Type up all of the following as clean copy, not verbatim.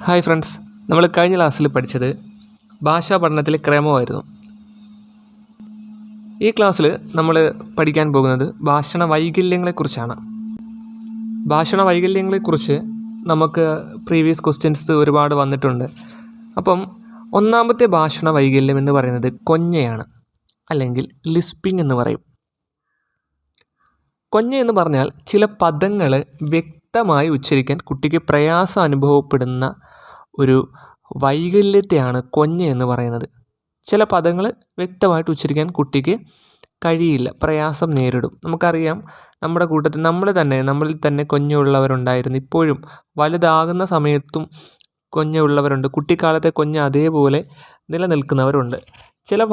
Hi friends, നമ്മൾ കഴിഞ്ഞ ക്ലാസ്സിൽ പഠിച്ചത് ഭാഷാ പഠനത്തിലെ ക്രമമായിരുന്നു. ഈ ക്ലാസ്സിൽ നമ്മൾ പഠിക്കാൻ പോകുന്നത് ഭാഷണ വൈകല്യങ്ങളെക്കുറിച്ചാണ്. ഭാഷണ വൈകല്യങ്ങളെക്കുറിച്ച് നമുക്ക് പ്രീവിയസ് ക്വസ്റ്റ്യൻസ് ഒരുപാട് വന്നിട്ടുണ്ട്. അപ്പം ഒന്നാമത്തെ ഭാഷണ വൈകല്യം എന്ന് പറയുന്നത് കൊഞ്ഞയാണ്, അല്ലെങ്കിൽ ലിസ്പിംഗ് എന്ന് പറയും. കൊഞ്ഞ എന്ന് പറഞ്ഞാൽ ചില പദങ്ങൾ വ്യക്തമായി ഉച്ചരിക്കാൻ കുട്ടിക്ക് പ്രയാസം അനുഭവപ്പെടുന്ന ഒരു വൈകല്യത്തെയാണ് കൊഞ്ഞ എന്ന് പറയുന്നത്. ചില പദങ്ങൾ വ്യക്തമായിട്ട് ഉച്ചരിക്കാൻ കുട്ടിക്ക് കഴിയില്ല, പ്രയാസം നേരിടും. നമുക്കറിയാം, നമ്മുടെ കൂട്ടത്തിൽ നമ്മളിൽ തന്നെ കൊഞ്ഞുള്ളവരുണ്ടായിരുന്നു. ഇപ്പോഴും വലുതാകുന്ന സമയത്തും കൊഞ്ഞുള്ളവരുണ്ട്. കുട്ടിക്കാലത്തെ കൊഞ്ഞ അതേപോലെ നിലനിൽക്കുന്നവരുണ്ട്. ചില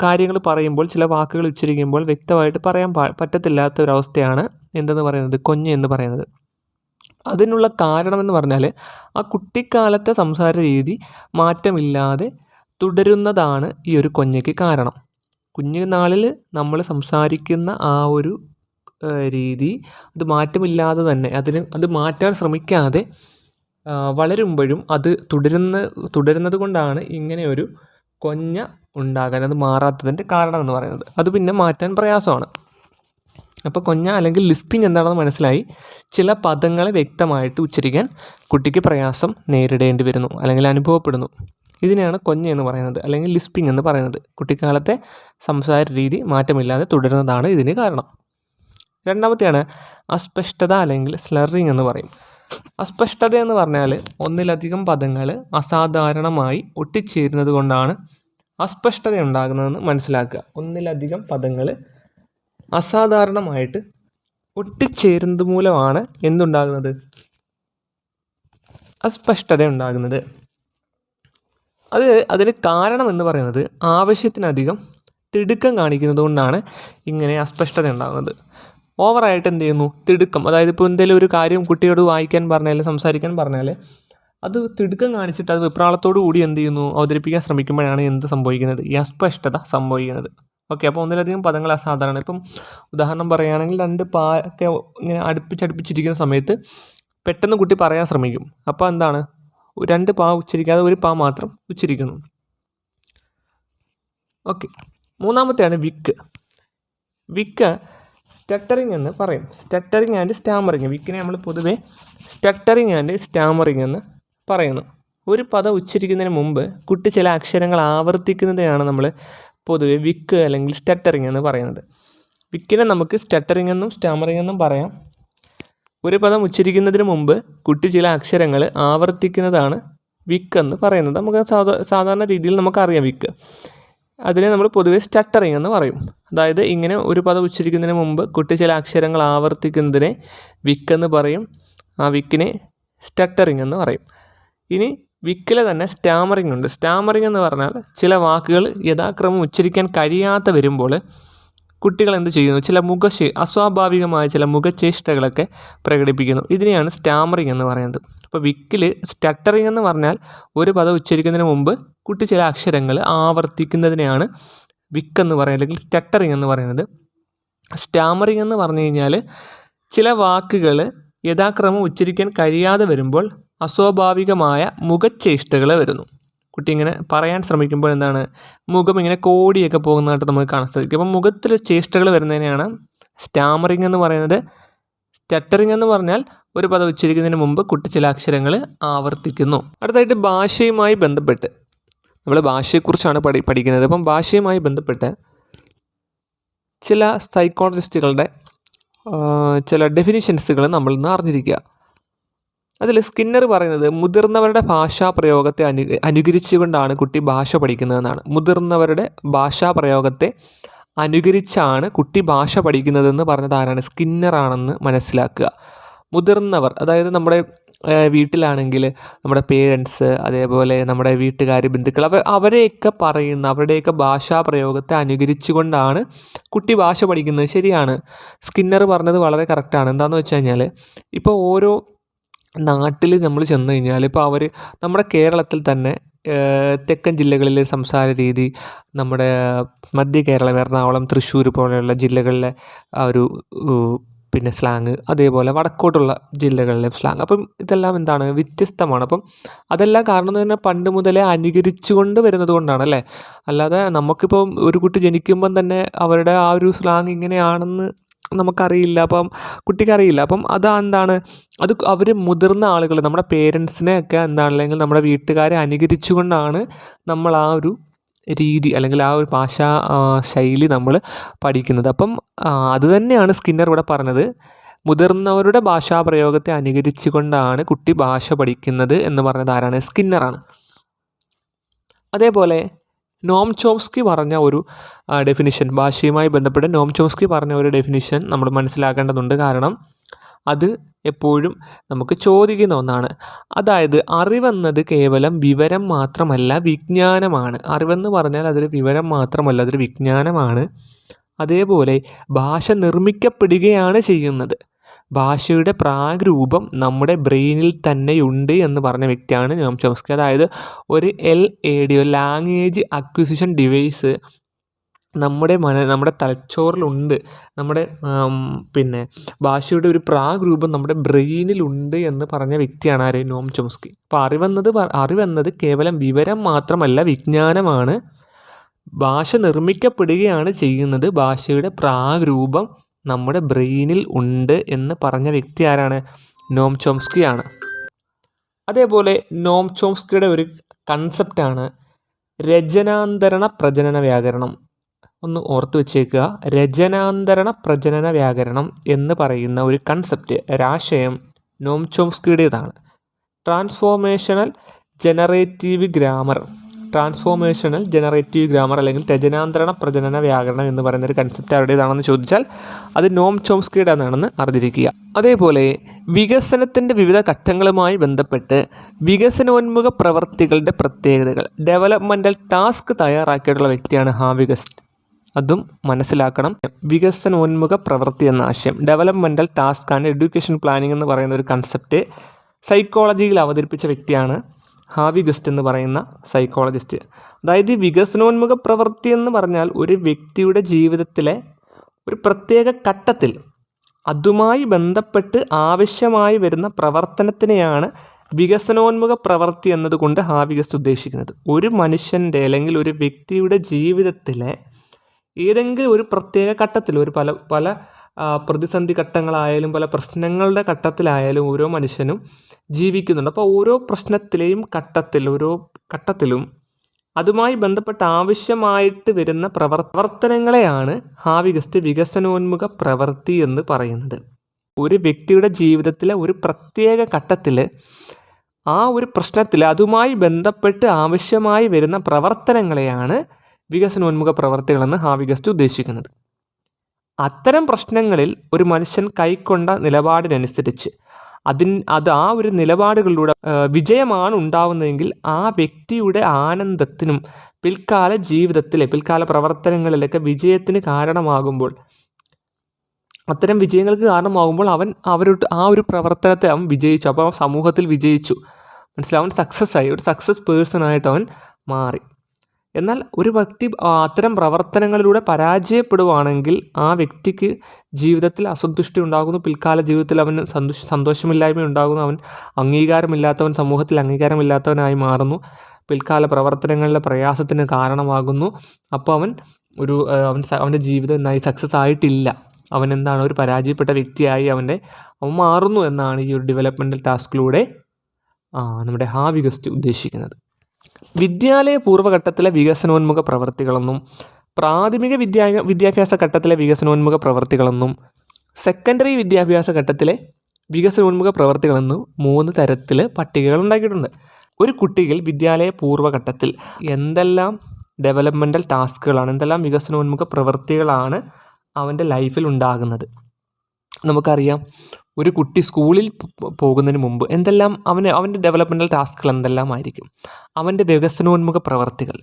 കാര്യങ്ങൾ പറയുമ്പോൾ, ചില വാക്കുകൾ ഉച്ചരിക്കുമ്പോൾ വ്യക്തമായിട്ട് പറയാൻ പറ്റത്തില്ലാത്ത ഒരവസ്ഥയാണ് എന്തെന്ന് പറയുന്നത്, കൊഞ്ഞ എന്ന് പറയുന്നത്. അതിനുള്ള കാരണമെന്ന് പറഞ്ഞാൽ ആ കുട്ടിക്കാലത്തെ സംസാര രീതി മാറ്റമില്ലാതെ തുടരുന്നതാണ് ഈ ഒരു കൊഞ്ഞയ്ക്ക് കാരണം. കുഞ്ഞുനാളിൽ നമ്മൾ സംസാരിക്കുന്ന ആ ഒരു രീതി അത് മാറ്റമില്ലാതെ തന്നെ അത് മാറ്റാൻ ശ്രമിക്കാതെ വളരുമ്പോഴും അത് തുടരുന്നത് കൊണ്ടാണ് ഇങ്ങനെയൊരു കൊഞ്ഞ ഉണ്ടാകാൻ, അത് മാറാത്തതിൻ്റെ കാരണമെന്ന് പറയുന്നത്. അത് പിന്നെ മാറ്റാൻ പ്രയാസമാണ്. അപ്പോൾ കൊഞ്ഞ അല്ലെങ്കിൽ ലിസ്പിംഗ് എന്താണെന്ന് മനസ്സിലായി. ചില പദങ്ങളെ വ്യക്തമായിട്ട് ഉച്ചരിക്കാൻ കുട്ടിക്ക് പ്രയാസം നേരിടേണ്ടി വരുന്നു, അല്ലെങ്കിൽ അനുഭവപ്പെടുന്നു. ഇതിനെയാണ് കൊഞ്ഞ എന്ന് പറയുന്നത്, അല്ലെങ്കിൽ ലിസ്പിംഗ് എന്ന് പറയുന്നത്. കുട്ടിക്കാലത്തെ സംസാര രീതി മാറ്റമില്ലാതെ തുടരുന്നതാണ് ഇതിന് കാരണം. രണ്ടാമത്തെയാണ് അസ്പഷ്ടത, അല്ലെങ്കിൽ സ്ലറിങ് എന്ന് പറയും. അസ്പഷ്ടത എന്ന് പറഞ്ഞാൽ ഒന്നിലധികം പദങ്ങൾ അസാധാരണമായി ഒട്ടിച്ചേരുന്നത് കൊണ്ടാണ് അസ്പഷ്ടത ഉണ്ടാകുന്നതെന്ന് മനസ്സിലാക്കുക. ഒന്നിലധികം പദങ്ങൾ അസാധാരണമായിട്ട് ഒട്ടിച്ചേരുന്നത് മൂലമാണ് എന്തുണ്ടാകുന്നത്, അസ്പഷ്ടത ഉണ്ടാകുന്നത്. അതിന് കാരണം എന്ന് പറയുന്നത് ആവശ്യത്തിനധികം തിടുക്കം കാണിക്കുന്നത് കൊണ്ടാണ് ഇങ്ങനെ അസ്പഷ്ടത ഉണ്ടാകുന്നത്. ഓവറായിട്ട് എന്ത് ചെയ്യുന്നു, തിടുക്കം. അതായത് ഇപ്പോൾ എന്തെങ്കിലും ഒരു കാര്യം കുട്ടിയോട് വായിക്കാൻ പറഞ്ഞാൽ, സംസാരിക്കാൻ പറഞ്ഞാൽ അത് തിടുക്കം കാണിച്ചിട്ട് അത് വെപ്രാളത്തോടു കൂടി എന്ത് ചെയ്യുന്നു, അവതരിപ്പിക്കാൻ ശ്രമിക്കുമ്പോഴാണ് എന്ത് സംഭവിക്കുന്നത്, ഈ അസ്പഷ്ടത സംഭവിക്കുന്നത്. ഓക്കെ, അപ്പോൾ ഒന്നിലധികം പദങ്ങൾ അസാധാരണ. ഇപ്പം ഉദാഹരണം പറയുകയാണെങ്കിൽ, രണ്ട് പാ ഒക്കെ ഇങ്ങനെ അടുപ്പിച്ചടിപ്പിച്ചിരിക്കുന്ന സമയത്ത് പെട്ടെന്ന് കുട്ടി പറയാൻ ശ്രമിക്കും. അപ്പോൾ എന്താണ്, രണ്ട് പാ ഉച്ചരിക്കാതെ ഒരു പാ മാത്രം ഉച്ചരിക്കുന്നു. ഓക്കെ, മൂന്നാമത്തെയാണ് വിക്ക് സ്റ്റട്ടറിങ് എന്ന് പറയും. Stuttering and stammering. വിക്കിനെ നമ്മൾ പൊതുവേ സ്റ്റട്ടറിങ് ആൻഡ് സ്റ്റാമറിങ് എന്ന് പറയുന്നു. ഒരു പദം ഉച്ചരിക്കുന്നതിന് മുമ്പ് കുട്ടി ചില അക്ഷരങ്ങൾ ആവർത്തിക്കുന്നതിനാണ് നമ്മൾ പൊതുവെ വിക്ക് അല്ലെങ്കിൽ സ്റ്റട്ടറിങ് എന്ന് പറയുന്നത്. വിക്കിനെ നമുക്ക് സ്റ്റട്ടറിങ് എന്നും സ്റ്റാമറിങ് എന്നും പറയാം. ഒരു പദം ഉച്ചരിക്കുന്നതിന് മുമ്പ് കുട്ടി ചില അക്ഷരങ്ങൾ ആവർത്തിക്കുന്നതാണ് വിക്ക് എന്ന് പറയുന്നത്. നമുക്ക് സാധാരണ രീതിയിൽ നമുക്കറിയാം വിക്ക്. അതിനെ നമ്മൾ പൊതുവെ സ്റ്റട്ടറിങ് എന്ന് പറയും. അതായത് ഇങ്ങനെ ഒരു പദം ഉച്ചരിക്കുന്നതിന് മുമ്പ് കുട്ടി ചില അക്ഷരങ്ങൾ ആവർത്തിക്കുന്നതിനെ വിക്ക് എന്ന് പറയും. ആ വിക്കിനെ സ്റ്റട്ടറിങ് എന്ന് പറയും. ഇനി വിക്കിൽ തന്നെ സ്റ്റാമറിങ് ഉണ്ട്. സ്റ്റാമറിങ് എന്ന് പറഞ്ഞാൽ ചില വാക്കുകൾ യഥാക്രമം ഉച്ചരിക്കാൻ കഴിയാതെ വരുമ്പോൾ കുട്ടികൾ എന്ത് ചെയ്യുന്നു, ചില അസ്വാഭാവികമായ ചില മുഖചേഷ്ടകളൊക്കെ പ്രകടിപ്പിക്കുന്നു. ഇതിനെയാണ് സ്റ്റാമറിങ് എന്ന് പറയുന്നത്. അപ്പോൾ വിക്കിൽ സ്റ്റട്ടറിങ് എന്ന് പറഞ്ഞാൽ ഒരു പദം ഉച്ചരിക്കുന്നതിന് മുമ്പ് കുട്ടി ചില അക്ഷരങ്ങൾ ആവർത്തിക്കുന്നതിനെയാണ് വിക്ക് എന്ന് പറയുന്നത്, അല്ലെങ്കിൽ സ്റ്റട്ടറിങ് എന്ന് പറയുന്നത്. സ്റ്റാമറിങ് എന്ന് പറഞ്ഞു കഴിഞ്ഞാൽ ചില വാക്കുകൾ യഥാക്രമം ഉച്ചരിക്കാൻ കഴിയാതെ വരുമ്പോൾ അസ്വാഭാവികമായ മുഖചേഷ്ടകൾ വരുന്നു. കുട്ടി ഇങ്ങനെ പറയാൻ ശ്രമിക്കുമ്പോൾ എന്താണ്, മുഖം ഇങ്ങനെ കോടിയൊക്കെ പോകുന്നതായിട്ട് നമുക്ക് കാണാൻ സാധിക്കും. അപ്പം മുഖത്തിൽ ചേഷ്ടകൾ വരുന്നതിനെയാണ് സ്റ്റാമറിങ് എന്ന് പറയുന്നത്. സ്റ്റട്ടറിങ് എന്ന് പറഞ്ഞാൽ ഒരു പദം ഉച്ചരിക്കുന്നതിന് മുമ്പ് കുട്ടി ചില അക്ഷരങ്ങൾ ആവർത്തിക്കുന്നു. അടുത്തായിട്ട് ഭാഷയുമായി ബന്ധപ്പെട്ട് നമ്മൾ ഭാഷയെക്കുറിച്ചാണ് പഠിക്കുന്നത്. അപ്പം ഭാഷയുമായി ബന്ധപ്പെട്ട് ചില സൈക്കോളജിസ്റ്റുകളുടെ ചില ഡെഫിനിഷൻസുകൾ നമ്മൾ ഇന്ന് അറിഞ്ഞിരിക്കുക. അതിൽ സ്കിന്നർ പറയുന്നത് മുതിർന്നവരുടെ ഭാഷാ പ്രയോഗത്തെ അനുകരിച്ചുകൊണ്ടാണ് കുട്ടി ഭാഷ പഠിക്കുന്നതെന്നാണ്. മുതിർന്നവരുടെ ഭാഷാ പ്രയോഗത്തെ അനുകരിച്ചാണ് കുട്ടി ഭാഷ പഠിക്കുന്നതെന്ന് പറഞ്ഞത് ആരാണ്, സ്കിന്നറാണെന്ന് മനസ്സിലാക്കുക. മുതിർന്നവർ, അതായത് നമ്മുടെ വീട്ടിലാണെങ്കിൽ നമ്മുടെ പേരൻസ്, അതേപോലെ നമ്മുടെ വീട്ടുകാർ, ബന്ധുക്കൾ, അവരുടെയൊക്കെ ഭാഷാ പ്രയോഗത്തെ അനുകരിച്ചുകൊണ്ടാണ് കുട്ടി ഭാഷ പഠിക്കുന്നത്. ശരിയാണ്, സ്കിന്നർ പറഞ്ഞത് വളരെ കറക്റ്റാണ്. എന്താണെന്ന് വെച്ച് കഴിഞ്ഞാൽ, ഇപ്പോൾ ഓരോ നാട്ടിൽ നമ്മൾ ചെന്ന് കഴിഞ്ഞാൽ, ഇപ്പോൾ നമ്മുടെ കേരളത്തിൽ തന്നെ തെക്കൻ ജില്ലകളിലെ സംസാര രീതി, നമ്മുടെ മധ്യ കേരളം, എറണാകുളം, തൃശ്ശൂർ പോലെയുള്ള ജില്ലകളിലെ ആ ഒരു പിന്നെ സ്ലാങ്, അതേപോലെ വടക്കോട്ടുള്ള ജില്ലകളിലെ സ്ലാങ്. അപ്പം ഇതെല്ലാം എന്താണ്, വ്യത്യസ്തമാണ്. അപ്പം അതെല്ലാം കാരണം എന്ന് പറഞ്ഞാൽ പണ്ട് മുതലേ അനുകരിച്ചു കൊണ്ട് വരുന്നത് കൊണ്ടാണ് അല്ലേ. അല്ലാതെ നമുക്കിപ്പം ഒരു കുട്ടി ജനിക്കുമ്പം തന്നെ അവരുടെ ആ ഒരു സ്ലാങ് ഇങ്ങനെയാണെന്ന് നമുക്കറിയില്ല, അപ്പം കുട്ടിക്കറിയില്ല. അപ്പം എന്താണ്, അത് അവർ മുതിർന്ന ആളുകൾ, നമ്മുടെ പേരൻസിനെയൊക്കെ എന്താണ്, അല്ലെങ്കിൽ നമ്മുടെ വീട്ടുകാരെ അനുകരിച്ചു കൊണ്ടാണ് നമ്മൾ ആ ഒരു രീതി അല്ലെങ്കിൽ ആ ഒരു ഭാഷാ ശൈലി നമ്മൾ പഠിക്കുന്നത്. അപ്പം അത് തന്നെയാണ് സ്കിന്നർ ഇവിടെ പറഞ്ഞത്, മുതിർന്നവരുടെ ഭാഷാപ്രയോഗത്തെ അനുകരിച്ചു കൊണ്ടാണ് കുട്ടി ഭാഷ പഠിക്കുന്നത് എന്ന് പറഞ്ഞത് ആരാണ്, സ്കിന്നറാണ്. അതേപോലെ നോം ചോംസ്കി പറഞ്ഞ ഒരു ഡെഫിനിഷൻ, ഭാഷയുമായി ബന്ധപ്പെട്ട് നോം ചോംസ്കി പറഞ്ഞ ഒരു ഡെഫിനിഷൻ നമ്മൾ മനസ്സിലാക്കേണ്ടതുണ്ട്. കാരണം അത് എപ്പോഴും നമുക്ക് ചോദിക്കുന്ന ഒന്നാണ്. അതായത് അറിവെന്നത് കേവലം വിവരം മാത്രമല്ല, വിജ്ഞാനമാണ്. അറിവെന്ന് പറഞ്ഞാൽ അതൊരു വിവരം മാത്രമല്ല, അതൊരു വിജ്ഞാനമാണ്. അതേപോലെ ഭാഷ നിർമ്മിക്കപ്പെടുകയാണ് ചെയ്യുന്നത്. ഭാഷയുടെ പ്രാഗ്രൂപം നമ്മുടെ ബ്രെയിനിൽ തന്നെയുണ്ട് എന്ന് പറഞ്ഞ വ്യക്തിയാണ് നോം ചോംസ്കി. അതായത് ഒരു LAD, ഒരു ലാംഗ്വേജ് അക്വിസിഷൻ ഡിവൈസ് നമ്മുടെ തലച്ചോറിലുണ്ട്. നമ്മുടെ പിന്നെ ഭാഷയുടെ ഒരു പ്രാഗ്രൂപം നമ്മുടെ ബ്രെയിനിലുണ്ട് എന്ന് പറഞ്ഞ വ്യക്തിയാണ് ആര്, നോം ചോംസ്കി. അപ്പോൾ അറിവെന്നത് കേവലം വിവരം മാത്രമല്ല, വിജ്ഞാനമാണ്. ഭാഷ നിർമ്മിക്കപ്പെടുകയാണ് ചെയ്യുന്നത്. ഭാഷയുടെ പ്രാഗ്രൂപം നമ്മുടെ ബ്രെയിനിൽ ഉണ്ട് എന്ന് പറഞ്ഞ വ്യക്തി ആരാണ്, നോം ചോംസ്കിയാണ്. അതേപോലെ നോം ചോംസ്കിയുടെ ഒരു കൺസെപ്റ്റാണ് രചനാന്തരണ പ്രജനന വ്യാകരണം. ഒന്ന് ഓർത്ത് വെച്ചേക്കുക, രചനാന്തരണ പ്രജനന വ്യാകരണം എന്ന് പറയുന്ന ഒരു കൺസെപ്റ്റ്, ഒരാശയം നോം ചോംസ്കിയുടേതാണ്. ട്രാൻസ്ഫോർമേഷണൽ ജനറേറ്റീവ് ഗ്രാമർ അല്ലെങ്കിൽ രചനാന്തരണ പ്രജനന വ്യാകരണം എന്ന് പറയുന്നൊരു കൺസെപ്റ്റ് ആരുടേതാണെന്ന് ചോദിച്ചാൽ അത് നോം ചോംസ്കിയുടേതാണെന്ന് അറിഞ്ഞിരിക്കുക. അതേപോലെ വികസനത്തിൻ്റെ വിവിധ ഘട്ടങ്ങളുമായി ബന്ധപ്പെട്ട് വികസനോന്മുഖ പ്രവർത്തികളുടെ പ്രത്യേകതകൾ, ഡെവലപ്മെൻ്റൽ ടാസ്ക് തയ്യാറാക്കിയിട്ടുള്ള വ്യക്തിയാണ് ഹാർവി ഗസ്റ്റ്. അതും മനസ്സിലാക്കണം. വികസനോന്മുഖ പ്രവൃത്തി എന്ന ആശയം, developmental task and education planning എന്ന് പറയുന്ന ഒരു കൺസെപ്റ്റ് സൈക്കോളജിയിൽ അവതരിപ്പിച്ച വ്യക്തിയാണ് ഹാർവി ഗസ്റ്റ് എന്ന് പറയുന്ന സൈക്കോളജിസ്റ്റ്. അതായത് വികസനോന്മുഖ പ്രവൃത്തി എന്ന് പറഞ്ഞാൽ ഒരു വ്യക്തിയുടെ ജീവിതത്തിലെ ഒരു പ്രത്യേക ഘട്ടത്തിൽ അതുമായി ബന്ധപ്പെട്ട് ആവശ്യമായി വരുന്ന പ്രവർത്തനത്തിനെയാണ് വികസനോന്മുഖ പ്രവൃത്തി എന്നതുകൊണ്ട് ഹാർവി ഗസ്റ്റ് ഉദ്ദേശിക്കുന്നത്. ഒരു മനുഷ്യൻ്റെ അല്ലെങ്കിൽ ഒരു വ്യക്തിയുടെ ജീവിതത്തിലെ ഏതെങ്കിലും ഒരു പ്രത്യേക ഘട്ടത്തിൽ, ഒരു പല പ്രതിസന്ധി ഘട്ടങ്ങളായാലും പല പ്രശ്നങ്ങളുടെ ഘട്ടത്തിലായാലും ഓരോ മനുഷ്യനും ജീവിക്കുന്നുണ്ട്. അപ്പോൾ ഓരോ ഘട്ടത്തിലും അതുമായി ബന്ധപ്പെട്ട് ആവശ്യമായിട്ട് വരുന്ന പ്രവർത്തനങ്ങളെയാണ് ഹാർവി ഗസ്റ്റ് വികസനോന്മുഖ പ്രവൃത്തി എന്ന് പറയുന്നത്. ഒരു വ്യക്തിയുടെ ജീവിതത്തിലെ ഒരു പ്രത്യേക ഘട്ടത്തിൽ ആ ഒരു പ്രശ്നത്തിൽ അതുമായി ബന്ധപ്പെട്ട് ആവശ്യമായി വരുന്ന പ്രവർത്തനങ്ങളെയാണ് വികസനോന്മുഖ പ്രവർത്തികളെന്ന് ഹാർവി ഗസ്റ്റ് ഉദ്ദേശിക്കുന്നത്. അത്തരം പ്രശ്നങ്ങളിൽ ഒരു മനുഷ്യൻ കൈക്കൊണ്ട നിലപാടിനനുസരിച്ച് ആ ഒരു നിലപാടുകളിലൂടെ വിജയമാണ് ഉണ്ടാവുന്നതെങ്കിൽ ആ വ്യക്തിയുടെ ആനന്ദത്തിനും പിൽക്കാല പ്രവർത്തനങ്ങളിലൊക്കെ വിജയത്തിന് കാരണമാകുമ്പോൾ, അത്തരം വിജയങ്ങൾക്ക് കാരണമാകുമ്പോൾ ആ ഒരു പ്രവർത്തനത്തെ അവൻ വിജയിച്ചു. അപ്പോൾ അവൻ സമൂഹത്തിൽ വിജയിച്ചു, അവൻ സക്സസ് ആയി, ഒരു സക്സസ് പേഴ്സണായിട്ട് അവൻ മാറി. എന്നാൽ ഒരു വ്യക്തി അത്തരം പ്രവർത്തനങ്ങളിലൂടെ പരാജയപ്പെടുവാണെങ്കിൽ ആ വ്യക്തിക്ക് ജീവിതത്തിൽ അസന്തുഷ്ടി ഉണ്ടാകുന്നു, പിൽക്കാല ജീവിതത്തിൽ അവന് സന്തോഷമില്ലായ്മ ഉണ്ടാകുന്നു, അവൻ സമൂഹത്തിൽ അംഗീകാരമില്ലാത്തവനായി മാറുന്നു, പിൽക്കാല പ്രവർത്തനങ്ങളിലെ പ്രയാസത്തിന് കാരണമാകുന്നു. അപ്പോൾ അവൻ്റെ ജീവിതം എന്നായി സക്സസ് ആയിട്ടില്ല, ഒരു പരാജയപ്പെട്ട വ്യക്തിയായി അവൻ മാറുന്നു എന്നാണ് ഈ ഒരു ഡെവലപ്മെൻ്റൽ ടാസ്കിലൂടെ നമ്മുടെ ഹാർവി ഗസ്റ്റ് ഉദ്ദേശിക്കുന്നത്. വിദ്യാലയ പൂർവ്വഘട്ടത്തിലെ വികസനോന്മുഖ പ്രവർത്തികളെന്നും പ്രാഥമിക വിദ്യാഭ്യാസ ഘട്ടത്തിലെ വികസനോന്മുഖ പ്രവർത്തികളെന്നും സെക്കൻഡറി വിദ്യാഭ്യാസ ഘട്ടത്തിലെ വികസനോന്മുഖ പ്രവർത്തികളെന്നും 3 തരത്തിൽ പട്ടികകൾ ഉണ്ടാക്കിയിട്ടുണ്ട്. ഒരു കുട്ടിയിൽ വിദ്യാലയ പൂർവ്വഘട്ടത്തിൽ എന്തെല്ലാം ഡെവലപ്മെൻ്റൽ ടാസ്കുകളാണ്, എന്തെല്ലാം വികസനോന്മുഖ പ്രവൃത്തികളാണ് അവൻ്റെ ലൈഫിൽ ഉണ്ടാകുന്നത്. നമുക്കറിയാം, ഒരു കുട്ടി സ്കൂളിൽ പോകുന്നതിന് മുമ്പ് അവൻ്റെ ഡെവലപ്മെൻ്റൽ ടാസ്കുകൾ എന്തെല്ലാമായിരിക്കും, അവൻ്റെ വികസനോന്മുഖ പ്രവർത്തികൾ